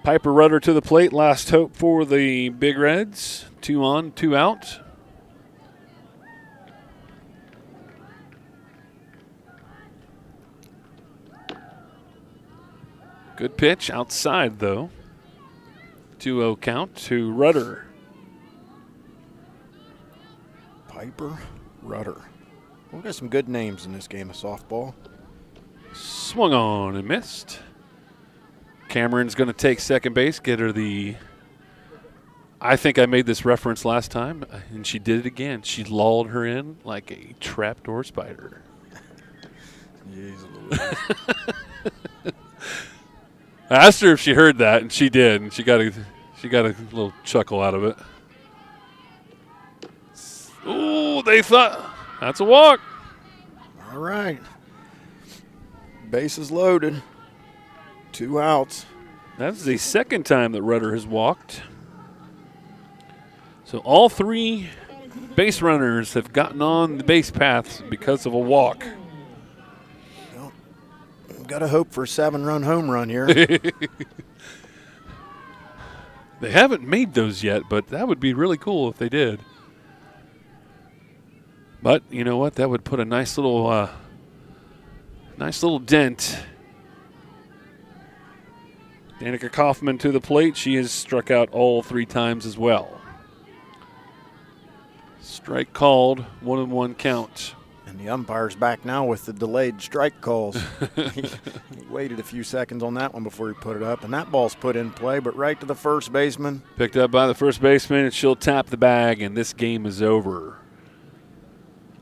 Piper Rudder to the plate. Last hope for the Big Reds. 2 on, 2 out. Good pitch outside, though. 2-0 count to Rudder. Piper Rudder. We've got some good names in this game of softball. Swung on and missed. Cameron's going to take second base, get her the... I think I made this reference last time, and she did it again. She lulled her in like a trapdoor spider. I asked her if she heard that, and she did, and she got a little chuckle out of it. Ooh, they thought that's a walk. All right. Bases loaded. 2 outs. That's the second time that Rudder has walked. So all 3 base runners have gotten on the base paths because of a walk. Well, got to hope for a 7-run home run here. They haven't made those yet, but that would be really cool if they did. But you know what? That would put a nice little dent. Danica Kaufman to the plate. She has struck out all 3 times as well. Strike called, 1-1 count. And the umpire's back now with the delayed strike calls. He waited a few seconds on that one before he put it up, and that ball's put in play, but right to the first baseman. Picked up by the first baseman, and she'll tap the bag, and this game is over.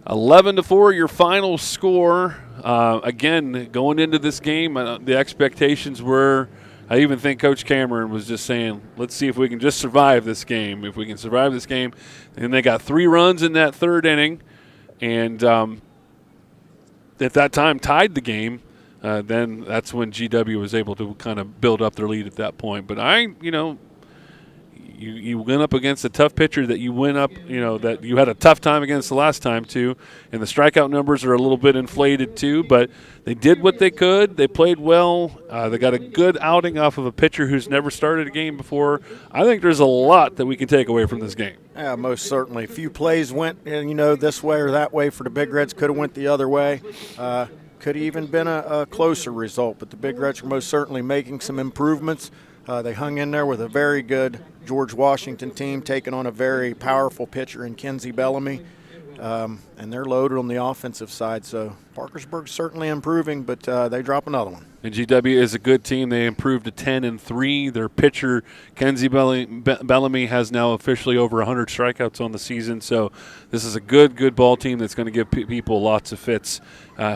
11-4, your final score. Again, going into this game, the expectations were, I even think Coach Cameron was just saying, let's see if we can just survive this game. If we can survive this game. And they got 3 runs in that 3rd inning, and at that time tied the game. Then that's when GW was able to kind of build up their lead at that point. But you went up against a tough pitcher that you went up, that you had a tough time against the last time too. And the strikeout numbers are a little bit inflated too, but they did what they could. They played well. They got a good outing off of a pitcher who's never started a game before. I think there's a lot that we can take away from this game. Yeah, most certainly. A few plays went, this way or that way for the Big Reds. Could have went the other way. Could have even been a closer result, but the Big Reds are most certainly making some improvements. They hung in there with a very good George Washington team, taking on a very powerful pitcher in Kenzie Bellamy, and they're loaded on the offensive side. So Parkersburg's certainly improving, but they drop another one. And GW is a good team. They improved to 10-3. Their pitcher, Kenzie Bellamy, has now officially over 100 strikeouts on the season. So this is a good ball team that's going to give people lots of fits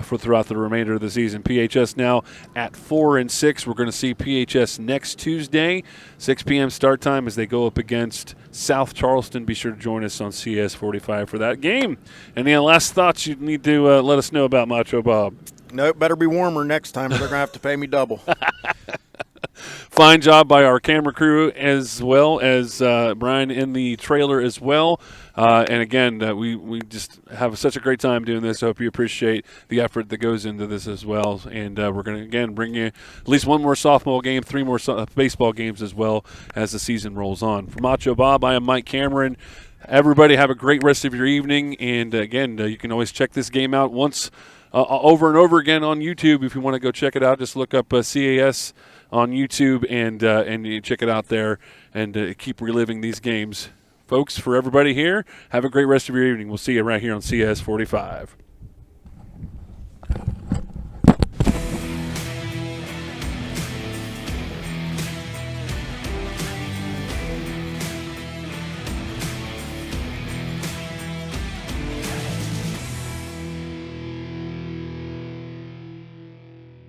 for throughout the remainder of the season. PHS now at 4-6. We're going to see PHS next Tuesday, 6 p.m. start time as they go up against South Charleston. Be sure to join us on CS 45 for that game. Any last thoughts you need to let us know about Macho Bob? Nope, better be warmer next time or they're going to have to pay me double. Fine job by our camera crew as well as Brian in the trailer as well. And again, we just have such a great time doing this. I hope you appreciate the effort that goes into this as well. And we're going to, again, bring you at least 1 more softball game, 3 more baseball games as well as the season rolls on. For Macho Bob, I am Mike Cameron. Everybody have a great rest of your evening. And, again, you can always check this game out once over and over again on YouTube. If you want to go check it out, just look up CAS on YouTube and you check it out there and keep reliving these games. Folks, for everybody here, have a great rest of your evening. We'll see you right here on CS 45.